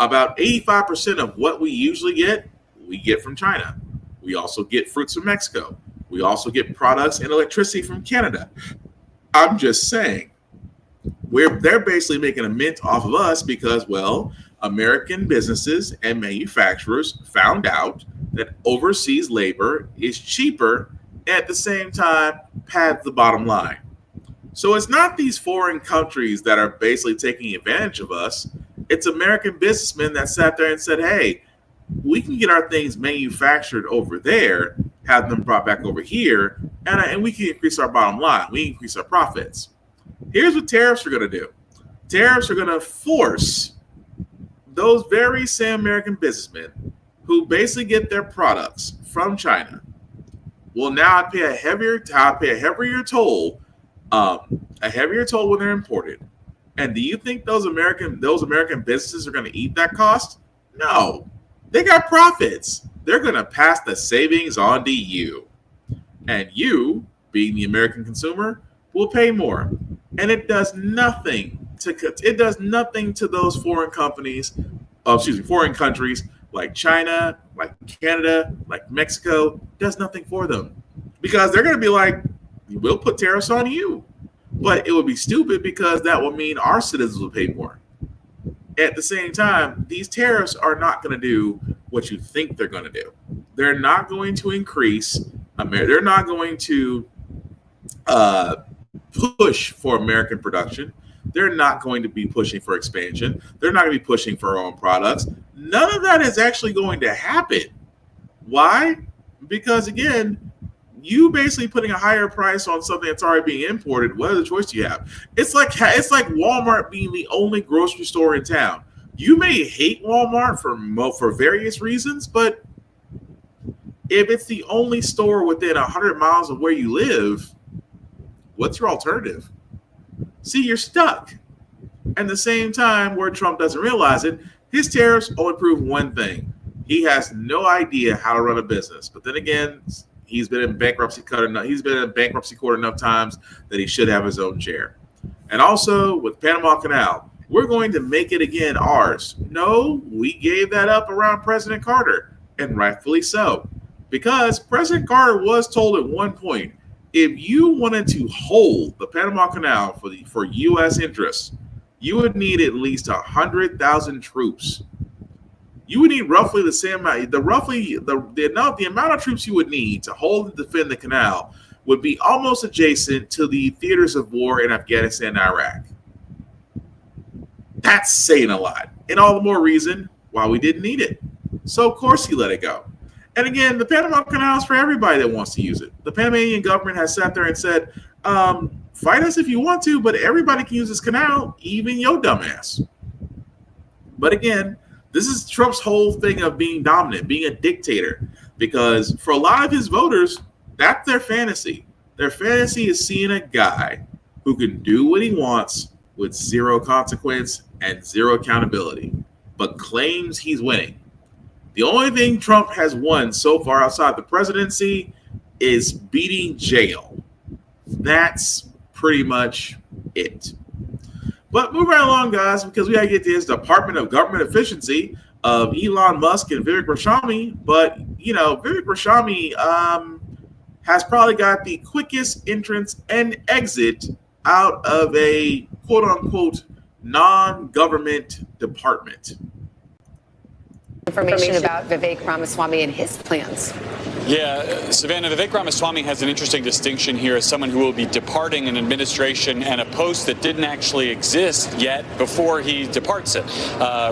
About 85% of what we usually get, we get from China. We also get fruits from Mexico. We also get products and electricity from Canada. I'm just saying, they're basically making a mint off of us because, well, American businesses and manufacturers found out that overseas labor is cheaper and at the same time pads the bottom line. So it's not these foreign countries that are basically taking advantage of us. It's American businessmen that sat there and said, hey, we can get our things manufactured over there, have them brought back over here, and we can increase our bottom line. We increase our profits. Here's what tariffs are going to do. Tariffs are going to force those very same American businessmen who basically get their products from China will now pay a heavier toll when they're imported. And do you think those American businesses are going to eat that cost? No. They got profits. They're going to pass the savings on to you. And you, being the American consumer, will pay more. And it does nothing to those foreign countries like China, like Canada, like Mexico. Does nothing for them, because they're going to be like, we'll put tariffs on you. But it would be stupid, because that would mean our citizens will pay more. At the same time, these tariffs are not going to do what you think they're going to do. They're not going to increase. They're not going to push for American production. They're not going to be pushing for expansion. They're not going to be pushing for our own products. None of that is actually going to happen. Why? Because, again, you basically putting a higher price on something that's already being imported. What other choice do you have? It's like Walmart being the only grocery store in town. You may hate Walmart for various reasons, but if it's the only store within 100 miles of where you live, what's your alternative? See, you're stuck. At the same time, where Trump doesn't realize it, his tariffs only prove one thing. He has no idea how to run a business. But then again, he's been in bankruptcy court enough times that he should have his own chair. And also with Panama Canal, we're going to make it again ours. No, we gave that up around President Carter, and rightfully so. Because President Carter was told at one point, if you wanted to hold the Panama Canal for U.S. interests, you would need at least 100,000 troops. You would need roughly the same amount. The amount of troops you would need to hold and defend the canal would be almost adjacent to the theaters of war in Afghanistan and Iraq. That's saying a lot, and all the more reason why we didn't need it. So of course he let it go. And again, the Panama Canal is for everybody that wants to use it. The Panamanian government has sat there and said, fight us if you want to, but everybody can use this canal, even your dumbass. But again, this is Trump's whole thing of being dominant, being a dictator, because for a lot of his voters, that's their fantasy. Their fantasy is seeing a guy who can do what he wants with zero consequence and zero accountability, but claims he's winning. The only thing Trump has won so far outside the presidency is beating jail. That's pretty much it. But move right along, guys, because we got to get to this Department of Government Efficiency of Elon Musk and Vivek Ramaswamy. But, Vivek Ramaswamy has probably got the quickest entrance and exit out of a quote-unquote non-government department. Information about Vivek Ramaswamy and his plans. Yeah, Savannah, Vivek Ramaswamy has an interesting distinction here as someone who will be departing an administration and a post that didn't actually exist yet before he departs it.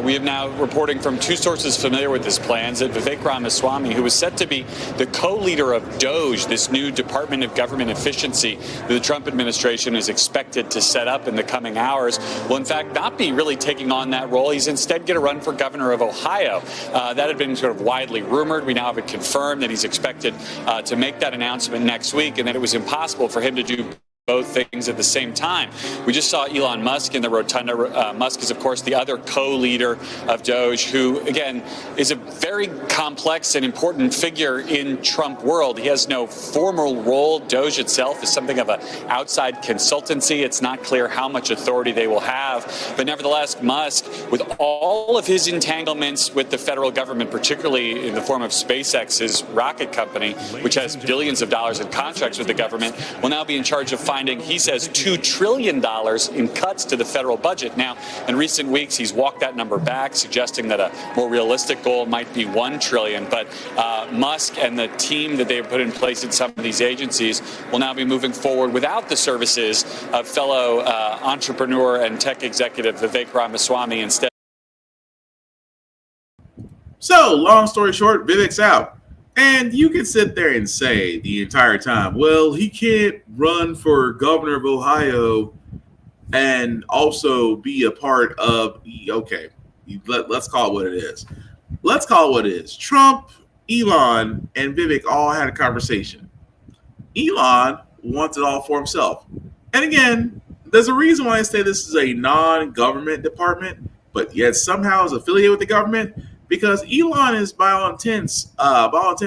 We have now reporting from two sources familiar with his plans that Vivek Ramaswamy, who was set to be the co-leader of DOGE, this new Department of Government Efficiency that the Trump administration is expected to set up in the coming hours, will in fact not be really taking on that role. He's instead going to run for governor of Ohio. That had been sort of widely rumored. We now have it confirmed that he's expected to make that announcement next week, and that it was impossible for him to do both things at the same time. We just saw Elon Musk in the rotunda. Musk is, of course, the other co-leader of DOGE, who, again, is a very complex and important figure in Trump world. He has no formal role. DOGE itself is something of an outside consultancy. It's not clear how much authority they will have. But nevertheless, Musk, with all of his entanglements with the federal government, particularly in the form of SpaceX's rocket company, which has billions of dollars in contracts with the government, will now be in charge of finding, he says, $2 trillion in cuts to the federal budget. Now, in recent weeks, he's walked that number back, suggesting that a more realistic goal might be $1 trillion. But Musk and the team that they have put in place at some of these agencies will now be moving forward without the services of fellow entrepreneur and tech executive Vivek Ramaswamy instead. So, long story short, Vivek's out. And you can sit there and say the entire time, well, he can't run for governor of Ohio and also be a part of, okay, let's call it what it is. Let's call it what it is. Trump, Elon, and Vivek all had a conversation. Elon wants it all for himself. And again, there's a reason why I say this is a non-government department, but yet somehow is affiliated with the government. Because Elon is, by all intents,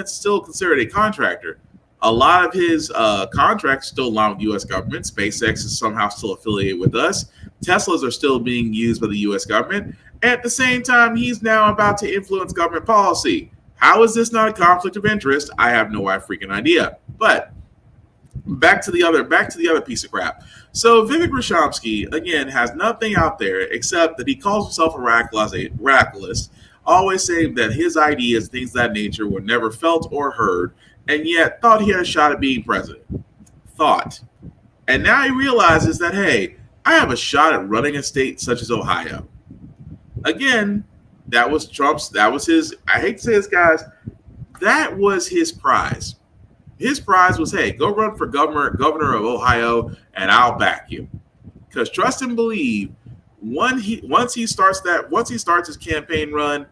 still considered a contractor. A lot of his contracts still align with the U.S. government. SpaceX is somehow still affiliated with us. Teslas are still being used by the U.S. government. At the same time, he's now about to influence government policy. How is this not a conflict of interest? I have no freaking idea. But back to the other piece of crap. So Vivek Ramaswamy, again, has nothing out there except that he calls himself a radicalist. Always saying that his ideas, things of that nature, were never felt or heard, and yet thought he had a shot at being president. Thought. And now he realizes that, hey, I have a shot at running a state such as Ohio. Again, that was his, I hate to say this, guys, that was his prize. His prize was, hey, go run for governor of Ohio, and I'll back you. Because trust and believe, once he starts his campaign run,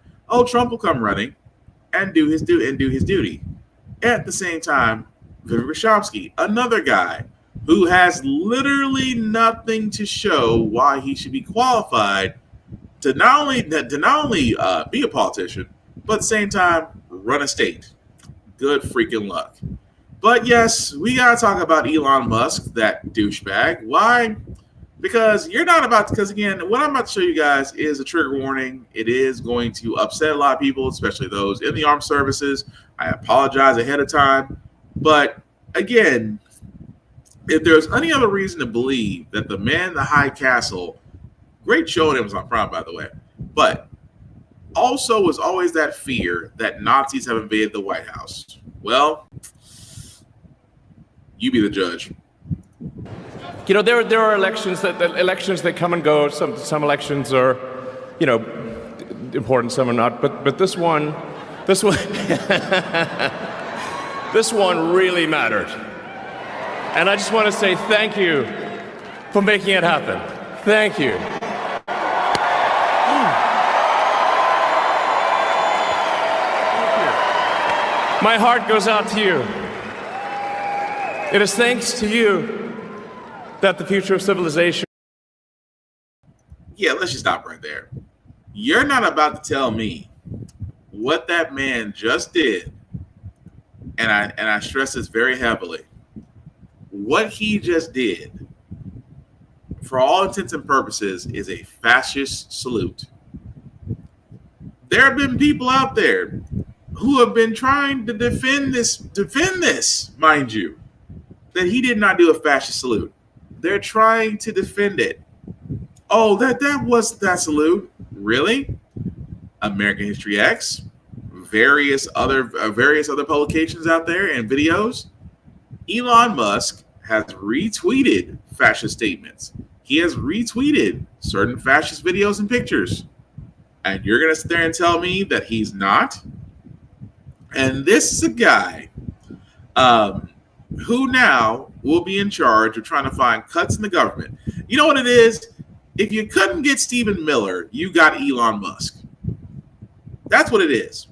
Trump will come running and do his duty. At the same time, Vivek Ramaswamy, another guy who has literally nothing to show why he should be qualified to not only be a politician, but at the same time run a state. Good freaking luck. But yes, we gotta talk about Elon Musk, that douchebag. Why? Because again, what I'm about to show you guys is a trigger warning. It is going to upset a lot of people, especially those in the armed services. I apologize ahead of time. But again, if there's any other reason to believe that the man in the high castle, great show on Amazon Prime, by the way, but also was always that fear that Nazis have invaded the White House. Well, you be the judge. You know, there are elections that come and go. Some elections are, important. Some are not. But this one, this one really mattered. And I just want to say thank you for making it happen. Thank you. My heart goes out to you. It is thanks to you that the future of civilization yeah, let's just stop right there. You're not about to tell me what that man just did, and I stress this very heavily. What he just did, for all intents and purposes, is a fascist salute. There have been people out there who have been trying to defend this, mind you, that he did not do a fascist salute. They're trying to defend it. Oh, that was that salute. Really? American History X, various other publications out there and videos. Elon Musk has retweeted fascist statements. He has retweeted certain fascist videos and pictures. And you're going to sit there and tell me that he's not? And this is a guy who now will be in charge of trying to find cuts in the government. You know what it is? If you couldn't get Stephen Miller, you got Elon Musk. That's what it is.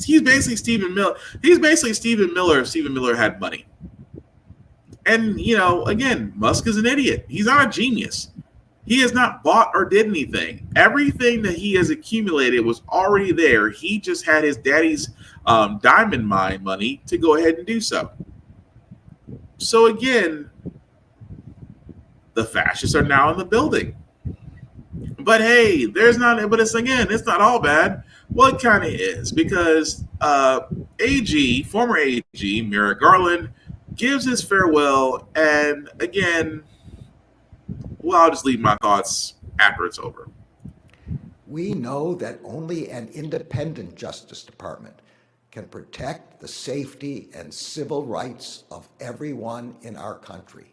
He's basically Stephen Miller. He's basically Stephen Miller if Stephen Miller had money. And, you know, again, Musk is an idiot. He's not a genius. He has not bought or did anything. Everything that he has accumulated was already there. He just had his daddy's diamond mine money to go ahead and do so. So again, the fascists are now in the building. But hey, it's not all bad. Well, it kind of is, because former AG, Merrick Garland, gives his farewell, and again, well, I'll just leave my thoughts after it's over. We know that only an independent Justice Department can protect the safety and civil rights of everyone in our country.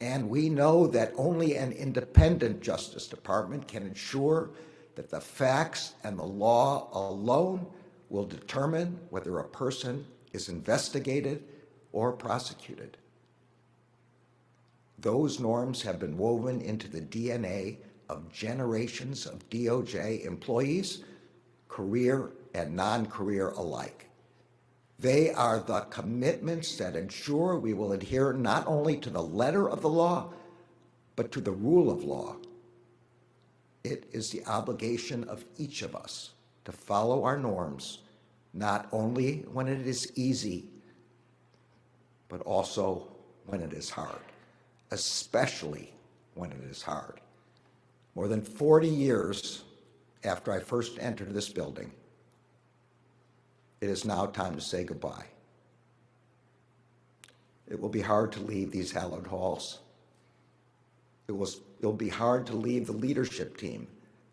And we know that only an independent Justice Department can ensure that the facts and the law alone will determine whether a person is investigated or prosecuted. Those norms have been woven into the DNA of generations of DOJ employees, career and non-career alike. They are the commitments that ensure we will adhere not only to the letter of the law, but to the rule of law. It is the obligation of each of us to follow our norms, not only when it is easy, but also when it is hard, especially when it is hard. More than 40 years after I first entered this building, it is now time to say goodbye. It will be hard to leave these hallowed halls. It will be hard to leave the leadership team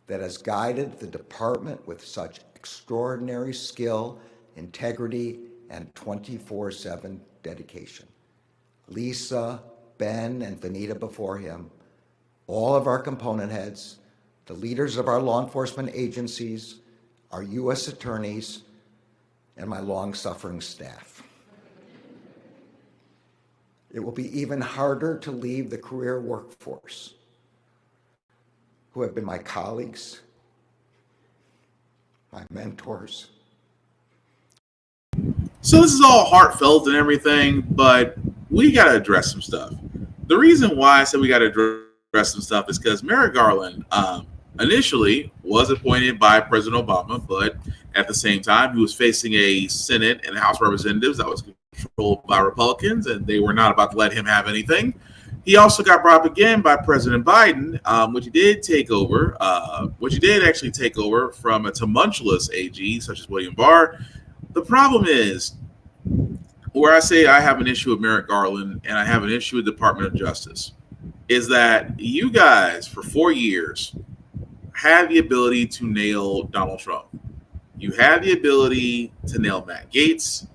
that has guided the department with such extraordinary skill, integrity, and 24/7 dedication. Lisa, Ben, and Vanita before him, all of our component heads, the leaders of our law enforcement agencies, our U.S. attorneys, and my long-suffering staff. It will be even harder to leave the career workforce, who have been my colleagues, my mentors. So this is all heartfelt and everything, but we got to address some stuff. The reason why I said we got to address some stuff is because Merrick Garland initially was appointed by President Obama, but at the same time, he was facing a Senate and House of Representatives that was controlled by Republicans, and they were not about to let him have anything. He also got brought up again by President Biden, which he did actually take over from a tumultuous AG such as William Barr. The problem is, where I say I have an issue with Merrick Garland and I have an issue with the Department of Justice, is that you guys for 4 years had the ability to nail Donald Trump. You had the ability to nail Matt Gaetz.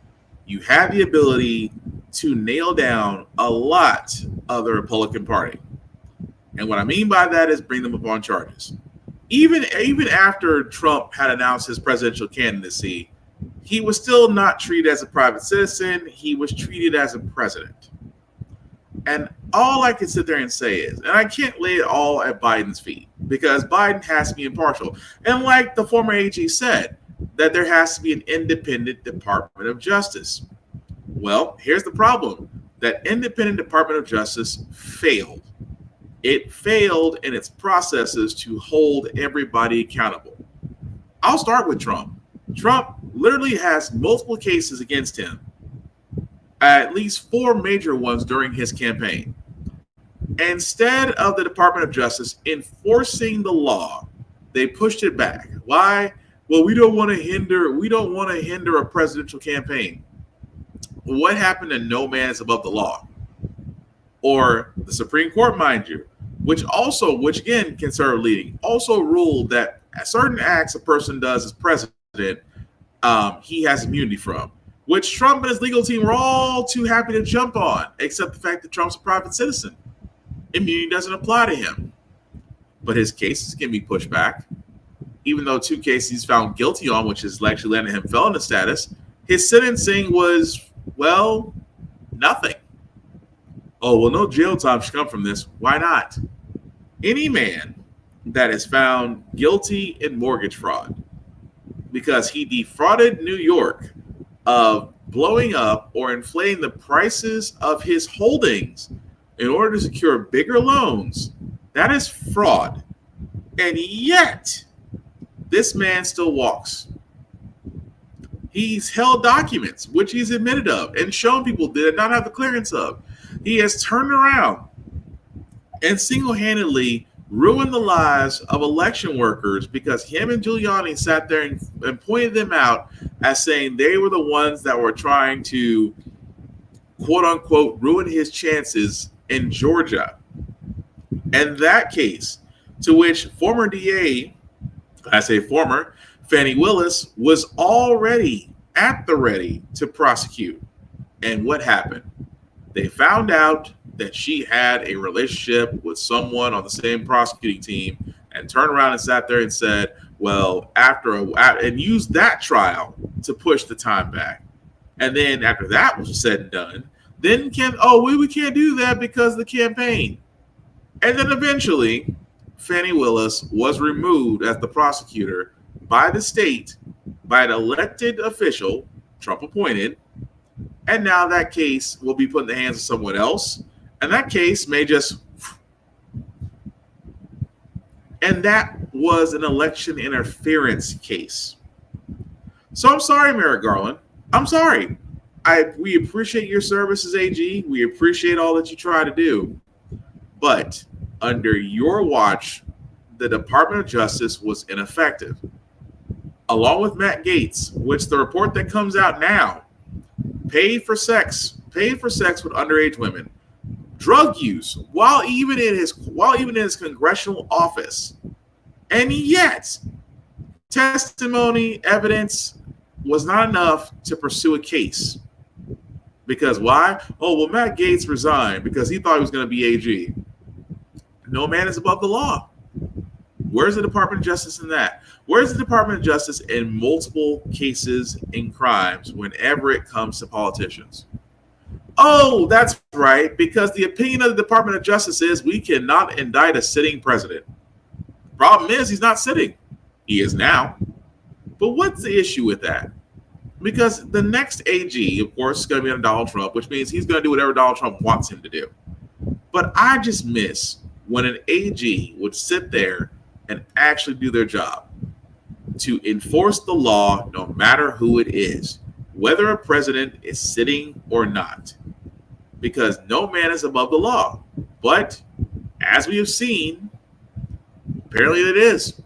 You had the ability to nail down a lot of the Republican Party. And what I mean by that is bring them up on charges. Even after Trump had announced his presidential candidacy, he was still not treated as a private citizen. He was treated as a president. And all I can sit there and say is, and I can't lay it all at Biden's feet, because Biden has to be impartial. And like the former AG said, that there has to be an independent Department of Justice. Well, here's the problem. That independent Department of Justice failed. it failed in its processes to hold everybody accountable. I'll start with Trump. Trump literally has multiple cases against him, at least 4 major ones during his campaign. Instead of the Department of Justice enforcing the law, they pushed it back. Why? Well, we don't want to hinder a presidential campaign. What happened to no man is above the law? Or the Supreme Court, mind you, which again, conservative leading, also ruled that certain acts a person does as president, he has immunity from, which Trump and his legal team were all too happy to jump on, except the fact that Trump's a private citizen. Immunity doesn't apply to him. But his cases can be pushed back. Even though 2 cases he's found guilty on, which has actually landed him felon status, his sentencing was, well, nothing. Oh, well, no jail time should come from this. Why not? Any man that is found guilty in mortgage fraud because he defrauded New York of blowing up or inflating the prices of his holdings in order to secure bigger loans, that is fraud. And yet, this man still walks. He's held documents, which he's admitted of, and shown people did not have the clearance of. He has turned around and single-handedly ruined the lives of election workers because him and Giuliani sat there and pointed them out as saying they were the ones that were trying to, quote-unquote, ruin his chances in Georgia. And that case, to which former DA, I say former, Fani Willis, was already at the ready to prosecute. And what happened? They found out that she had a relationship with someone on the same prosecuting team and turned around and sat there and said, well, and used that trial to push the time back. And then after that was said and done, then we can't do that because of the campaign. And then eventually, Fani Willis was removed as the prosecutor by the state, by an elected official, Trump appointed, and now that case will be put in the hands of someone else, and that case may just... And that was an election interference case. So I'm sorry, Merrick Garland. I'm sorry. We appreciate your service as AG. We appreciate all that you try to do. But under your watch, the Department of Justice was ineffective. Along with Matt Gaetz, which the report that comes out now, paid for sex with underage women, drug use while even in his congressional office, and yet testimony evidence was not enough to pursue a case. Because why? Oh, well, Matt Gaetz resigned because he thought he was going to be AG. No man is above the law. Where's the Department of Justice in that? Where's the Department of Justice in multiple cases in crimes whenever it comes to politicians? Oh, that's right, because the opinion of the Department of Justice is we cannot indict a sitting president. Problem is, he's not sitting. He is now. But what's the issue with that? Because the next AG, of course, is going to be under Donald Trump, which means he's going to do whatever Donald Trump wants him to do. But I just miss when an AG would sit there and actually do their job to enforce the law no matter who it is, whether a president is sitting or not, because no man is above the law. But as we have seen, apparently it is.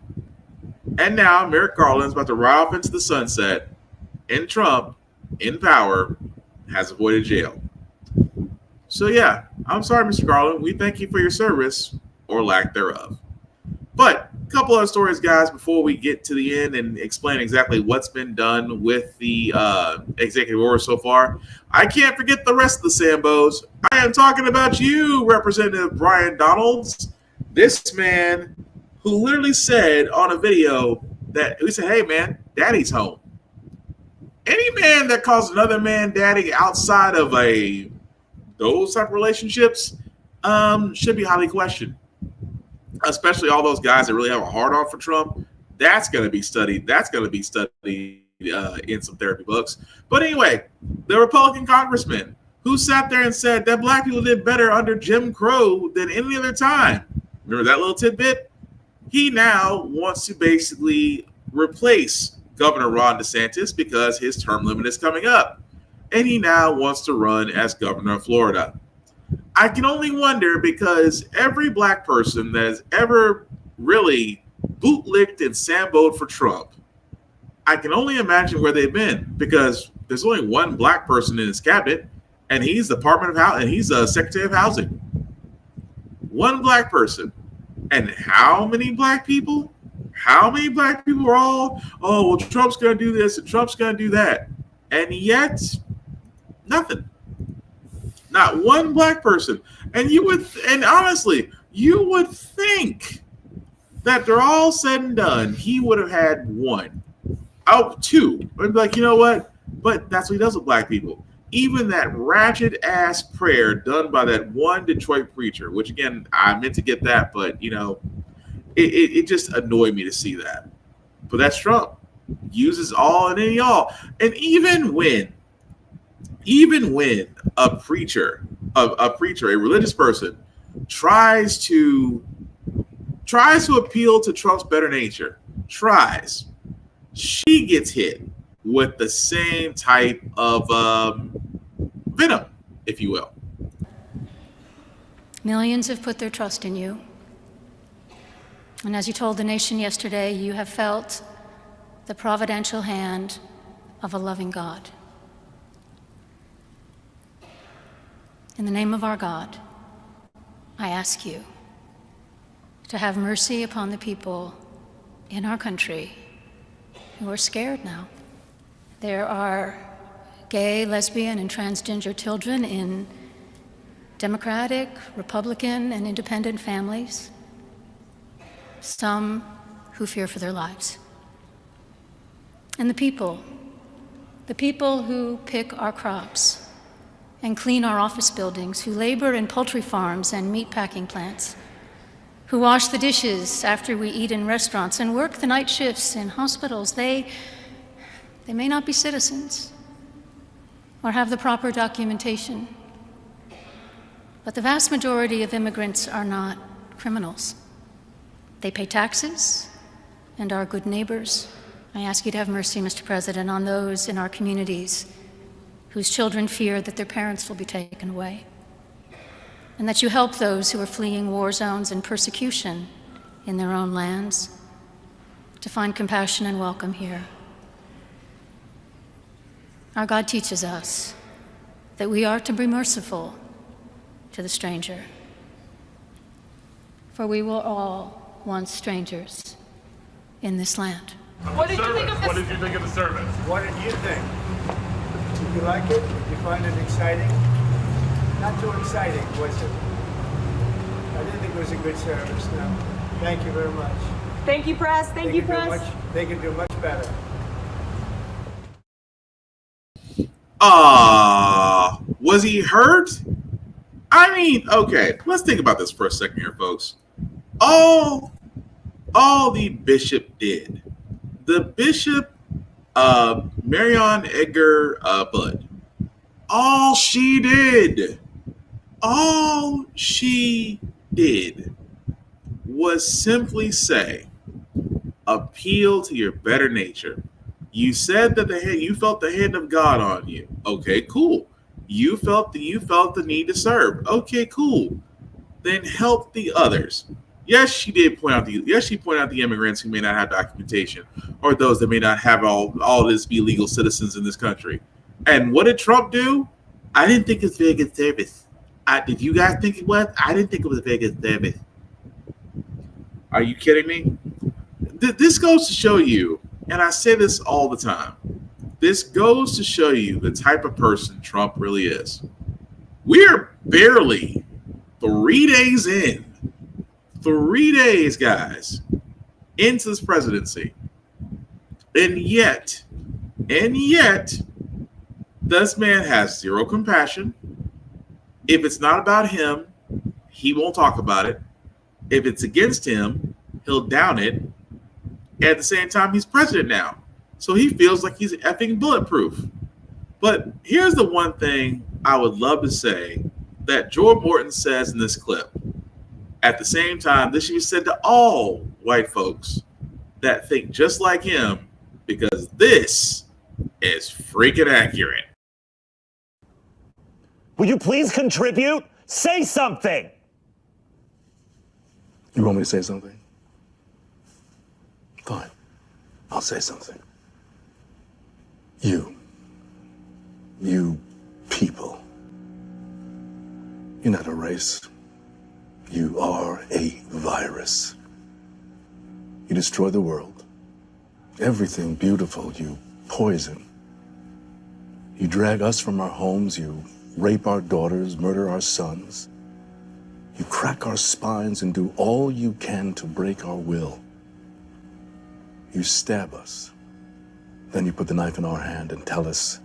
And now Merrick Garland's about to ride off into the sunset, and Trump, in power, has avoided jail. So yeah, I'm sorry, Mr. Garland. We thank you for your service, or lack thereof. But a couple other stories, guys, before we get to the end and explain exactly what's been done with the executive order so far. I can't forget the rest of the Sambos. I am talking about you, Representative Brian Donalds. This man who literally said on a video that he said, hey, man, daddy's home. Any man that calls another man daddy outside of those type of relationships should be highly questioned. Especially all those guys that really have a hard-on for Trump. That's going to be studied. That's going to be studied in some therapy books. But anyway, the Republican congressman who sat there and said that black people did better under Jim Crow than any other time. Remember that little tidbit? He now wants to basically replace Governor Ron DeSantis because his term limit is coming up. And he now wants to run as governor of Florida. I can only wonder, because every black person that has ever really bootlicked and samboed for Trump, I can only imagine where they've been, because there's only one black person in his cabinet, and he's the Department of Housing, and he's the Secretary of Housing. One black person. And how many black people? How many black people are all, oh, well, Trump's going to do this and Trump's going to do that. And yet, nothing. Not one black person. And honestly, you would think that they're all said and done, he would have had one. Two. I'd be like, you know what? But that's what he does with black people. Even that ratchet ass prayer done by that one Detroit preacher, which again, I meant to get that, but it just annoyed me to see that. But that's Trump. Uses all and any all. And even when a preacher, a religious person, tries to appeal to Trump's better nature, she gets hit with the same type of venom, if you will. Millions have put their trust in you. And as you told the nation yesterday, you have felt the providential hand of a loving God. In the name of our God, I ask you to have mercy upon the people in our country who are scared now. There are gay, lesbian, and transgender children in Democratic, Republican, and independent families, some who fear for their lives. And the people who pick our crops and clean our office buildings, who labor in poultry farms and meat packing plants, who wash the dishes after we eat in restaurants and work the night shifts in hospitals, they may not be citizens or have the proper documentation, but the vast majority of immigrants are not criminals. They pay taxes and are good neighbors. I ask you to have mercy, Mr. President, on those in our communities whose children fear that their parents will be taken away, and that you help those who are fleeing war zones and persecution in their own lands to find compassion and welcome here. Our God teaches us that we are to be merciful to the stranger, for we were all once strangers in this land. What did you think of this? What did you think of the service? What did you think? Did you like it? Did you find it exciting? Not too exciting, was it? I didn't think it was a good service, no. Thank you very much. Thank you, press. Thank you, press. They can do much better. Was he hurt? I mean, okay, let's think about this for a second here, folks. All the bishop did, the bishop, Marion Edgar Budd, all she did was simply say, appeal to your better nature. You said that you felt the hand of God on you. Okay, cool. You felt the need to serve. Okay, cool. Then help the others. Yes, she pointed out the immigrants who may not have documentation, or those that may not have all this be legal citizens in this country. And what did Trump do? I didn't think it was very good service. Did you guys think it was? I didn't think it was very good service. Are you kidding me? This goes to show you, and I say this all the time, this goes to show you the type of person Trump really is. We're barely 3 days in. 3 days, guys, into this presidency. And yet, this man has zero compassion. If it's not about him, he won't talk about it. If it's against him, he'll down it. At the same time, he's president now. So he feels like he's effing bulletproof. But here's the one thing I would love to say that Joe Morton says in this clip, at the same time, this should be said to all white folks that think just like him, because this is freaking accurate. Will you please contribute? Say something. You want me to say something? Fine. I'll say something. You people. You're not a race. You are a virus. You destroy the world. Everything beautiful you poison. You drag us from our homes. You rape our daughters, murder our sons. You crack our spines and do all you can to break our will. You stab us. Then you put the knife in our hand and tell us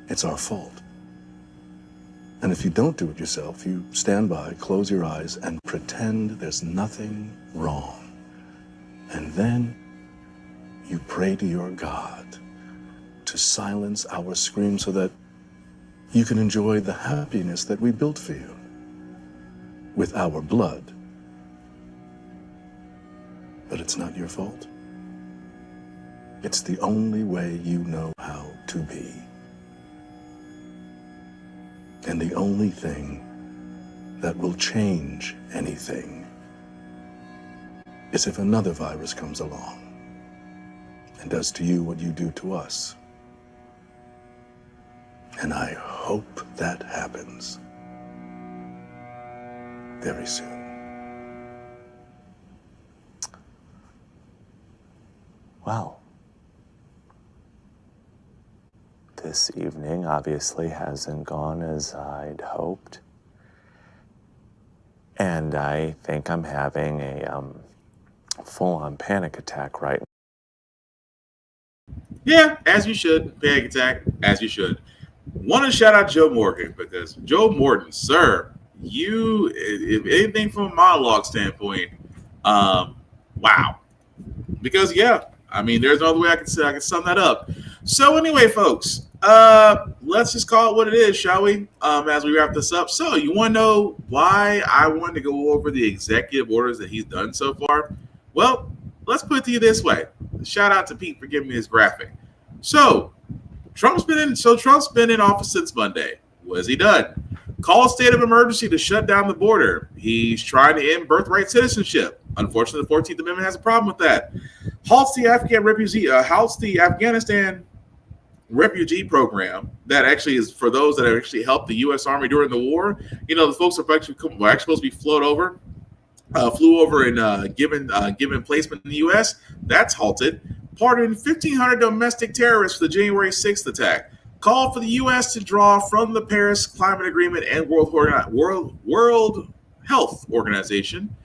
it's our fault. And if you don't do it yourself, you stand by, close your eyes, and pretend there's nothing wrong. And then you pray to your God to silence our screams so that you can enjoy the happiness that we built for you with our blood. But it's not your fault. It's the only way you know how to be. And the only thing that will change anything is if another virus comes along and does to you what you do to us. And I hope that happens very soon. Well, this evening obviously hasn't gone as I'd hoped. And I think I'm having a full-on panic attack right now. Yeah, as you should. Panic attack, as you should. Want to shout out Joe Morgan, because Joe Morton, sir, you, if anything from a monologue standpoint, wow. Because, yeah, I mean, there's no other way I can sum that up. So anyway, folks, let's just call it what it is, shall we? As we wrap this up. So you want to know why I wanted to go over the executive orders that he's done so far? Well, let's put it to you this way. Shout out to Pete for giving me his graphic. So Trump's been in office since Monday. What has he done? Call a state of emergency to shut down the border. He's trying to end birthright citizenship. Unfortunately, the 14th Amendment has a problem with that. Halts the Afghanistan refugee program that actually is for those that have actually helped the U.S. Army during the war. You know, the folks are actually supposed to be flew over and given placement in the U.S. That's halted. Pardoned 1,500 domestic terrorists for the January 6th attack. Called for the U.S. to draw from the Paris Climate Agreement and World Health Organization.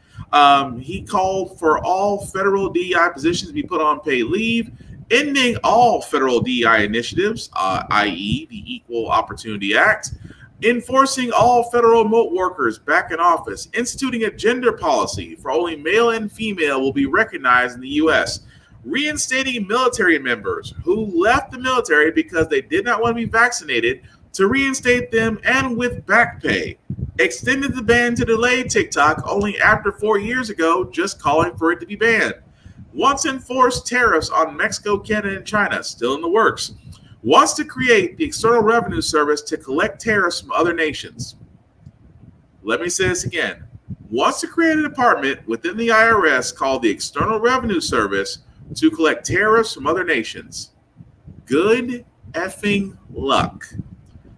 He called for all federal DEI positions to be put on paid leave, ending all federal DEI initiatives, i.e. the Equal Opportunity Act, enforcing all federal remote workers back in office, instituting a gender policy for only male and female will be recognized in the U.S., reinstating military members who left the military because they did not want to be vaccinated to reinstate them and with back pay, extended the ban to delay TikTok only after 4 years ago, just calling for it to be banned. Wants to enforce tariffs on Mexico, Canada, and China, still in the works. Wants to create the External Revenue Service to collect tariffs from other nations. Let me say this again. Wants to create a department within the IRS called the External Revenue Service to collect tariffs from other nations. Good effing luck.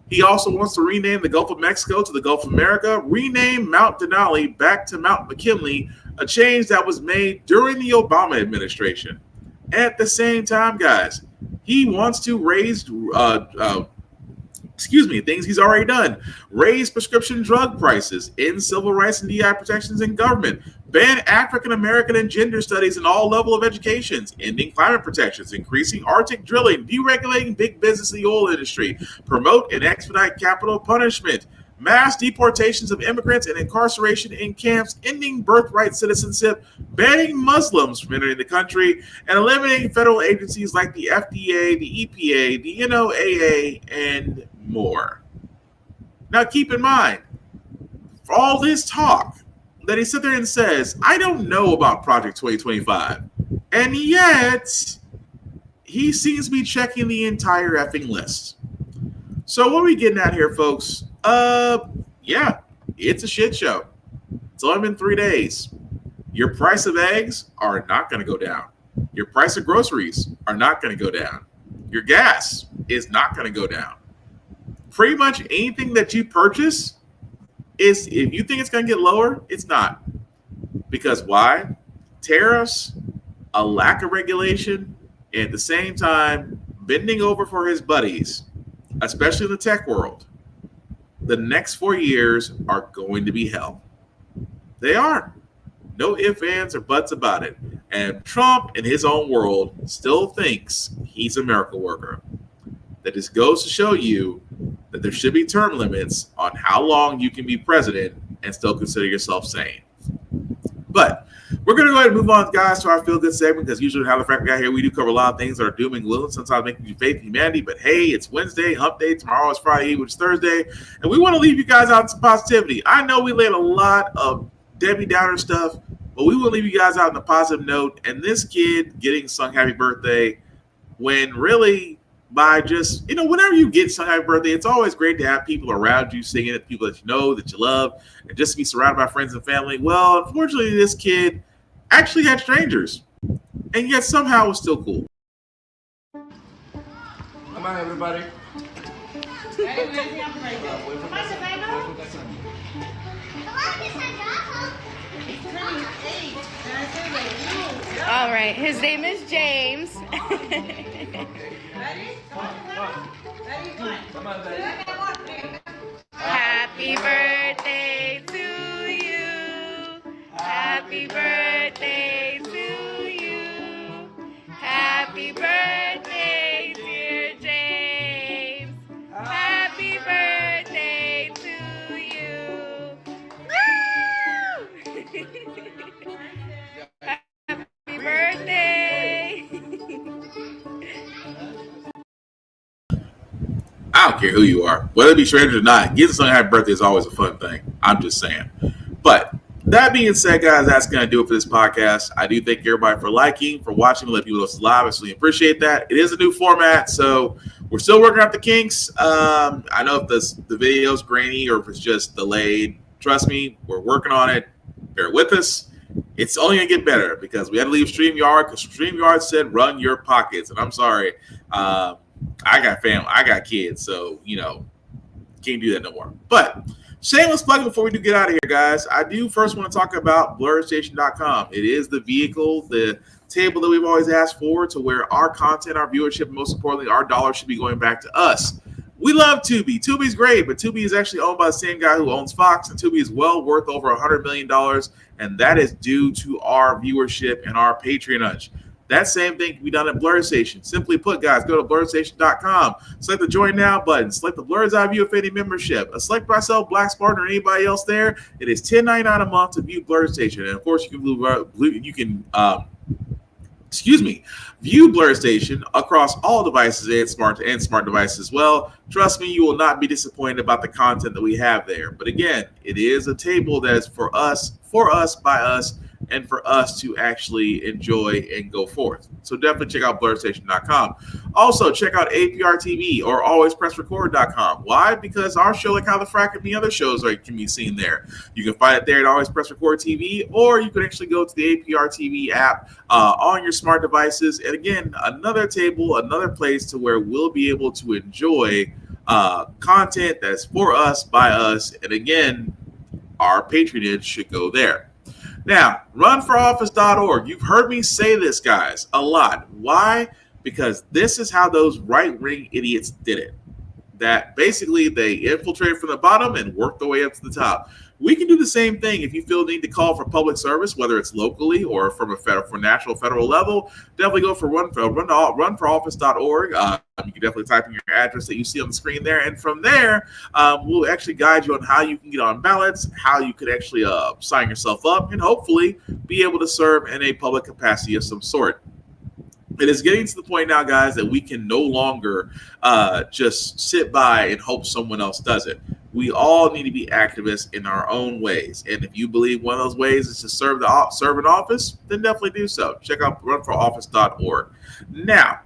He also wants to rename the Gulf of Mexico to the Gulf of America, rename Mount Denali back to Mount McKinley, a change that was made during the Obama administration. At the same time, guys, he wants to raise, things he's already done. Raise prescription drug prices, end civil rights and DI protections in government, ban African American and gender studies in all level of educations, ending climate protections, increasing Arctic drilling, deregulating big business in the oil industry, promote and expedite capital punishment, mass deportations of immigrants and incarceration in camps, ending birthright citizenship, banning Muslims from entering the country, and eliminating federal agencies like the FDA, the EPA, the NOAA, and more. Now, keep in mind, for all this talk that he sits there and says, I don't know about Project 2025, and yet he seems to be checking the entire effing list. So what are we getting at here, folks? Yeah, it's a shit show. It's only been 3 days. Your price of eggs are not going to go down. Your price of groceries are not going to go down. Your gas is not going to go down. Pretty much anything that you purchase is, if you think it's going to get lower, it's not. Because why? Tariffs, a lack of regulation, and at the same time, bending over for his buddies, especially in the tech world. The next 4 years are going to be hell. They are. No ifs, ands, or buts about it. And Trump, in his own world, still thinks he's a miracle worker. That just goes to show you that there should be term limits on how long you can be president and still consider yourself sane. But we're going to go ahead and move on, guys, to our feel-good segment, because usually how the Frack We Got Here, we do cover a lot of things that are doom and gloom, sometimes making you faith in humanity. But hey, it's Wednesday, hump day. Tomorrow is Friday, which is Thursday. And we want to leave you guys out with some positivity. I know we laid a lot of Debbie Downer stuff, but we will leave you guys out on a positive note. And this kid getting sung happy birthday, when really by just, whenever you get sung happy birthday, it's always great to have people around you singing it, people that you know, that you love, and just to be surrounded by friends and family. Well, unfortunately, this kid actually had strangers, and yet somehow it was still cool. Come on, everybody. All right, his name is James. Happy birthday to you. Happy birthday to you. Happy birthday, dear James. Happy birthday to you. Woo! Happy birthday. I don't care who you are, whether it be strangers or not. Getting something happy birthday is always a fun thing. I'm just saying. But that being said, guys, that's going to do it for this podcast. I do thank everybody for liking, for watching, let people know it's live. I really appreciate that. It is a new format, so we're still working out the kinks. I know if the video's grainy or if it's just delayed. Trust me, we're working on it. Bear with us. It's only going to get better because we had to leave StreamYard because StreamYard said run your pockets. And I'm sorry. I got family, I got kids, so can't do that no more. But shameless plug before we do get out of here, guys. I do first want to talk about BlurStation.com. It is the vehicle, the table that we've always asked for, to where our content, our viewership, and most importantly, our dollars should be going back to us. We love Tubi. Tubi's great, but Tubi is actually owned by the same guy who owns Fox, and Tubi is well worth over $100 million, and that is due to our viewership and our patronage. That same thing can be done at BlurStation. Simply put, guys, go to BlurStation.com. Select the Join Now button. Select the Blur's Eye View Affinity membership. Select myself, Black Spartan, or anybody else there. It is $10.99 a month to view BlurStation. And, of course, you can view BlurStation across all devices and smart devices as well. Trust me, you will not be disappointed about the content that we have there. But, again, it is a table that is for us, by us, and for us to actually enjoy and go forth. So definitely check out BlurStation.com. Also, check out APR TV or AlwaysPressRecord.com. Why? Because our show, like How the Frack and the other shows, can be seen there. You can find it there at Always Press Record TV, or you can actually go to the APR TV app on your smart devices. And again, another table, another place to where we'll be able to enjoy content that's for us, by us. And again, our patronage should go there. Now, runforoffice.org. You've heard me say this, guys, a lot. Why? Because this is how those right-wing idiots did it. That basically they infiltrated from the bottom and worked their way up to the top. We can do the same thing if you feel the need to call for public service, whether it's locally or from a national, federal level. Definitely go for runforoffice.org. You can definitely type in your address that you see on the screen there. And from there, we'll actually guide you on how you can get on ballots, how you could actually sign yourself up, and hopefully be able to serve in a public capacity of some sort. It is getting to the point now, guys, that we can no longer just sit by and hope someone else does it. We all need to be activists in our own ways. And if you believe one of those ways is to serve an office, then definitely do so. Check out runforoffice.org. Now,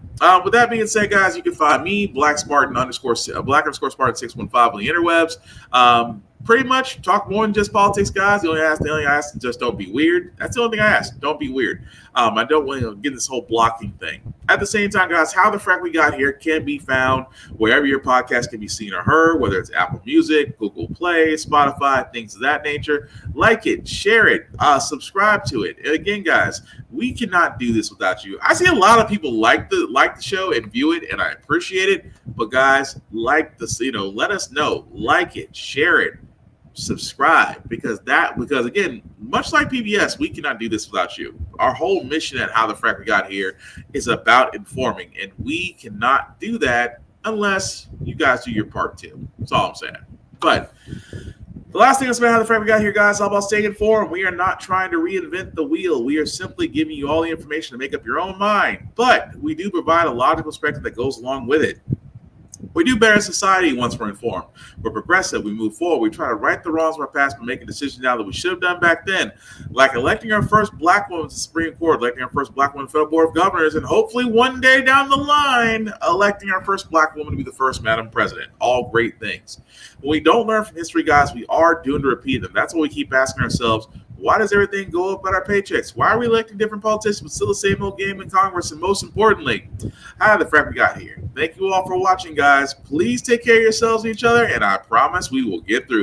with that being said, guys, you can find me, Black Spartan _Spartan 615 on the interwebs. Pretty much talk more than just politics, guys. The only ask is just don't be weird. That's the only thing I ask. Don't be weird. I don't want to get this whole blocking thing. At the same time, guys, How the Frack We Got Here can be found wherever your podcast can be seen or heard, whether it's Apple Music, Google Play, Spotify, things of that nature. Like it, share it, subscribe to it. And again, guys, we cannot do this without you. I see a lot of people like the show and view it, and I appreciate it. But guys, like this, let us know. Like it, share it, subscribe, because again, much like PBS, we cannot do this without you. Our whole mission at How the Frack We Got Here is about informing, and we cannot do that unless you guys do your part too. That's all I'm saying. But the last thing that's about How the Frack We Got Here, guys, is all about staying informed. We are not trying to reinvent the wheel. We are simply giving you all the information to make up your own mind, but we do provide a logical perspective that goes along with it. We do better in society once we're informed. We're progressive. We move forward. We try to right the wrongs of our past by making decisions now that we should have done back then, like electing our first black woman to the Supreme Court, electing our first black woman to the Federal Board of Governors, and hopefully one day down the line, electing our first black woman to be the first Madam President. All great things. When we don't learn from history, guys, we are doomed to repeat them. That's why we keep asking ourselves, why does everything go up at our paychecks? Why are we electing different politicians but still the same old game in Congress? And most importantly, how the Frack We Got Here. Thank you all for watching, guys. Please take care of yourselves and each other, and I promise we will get through.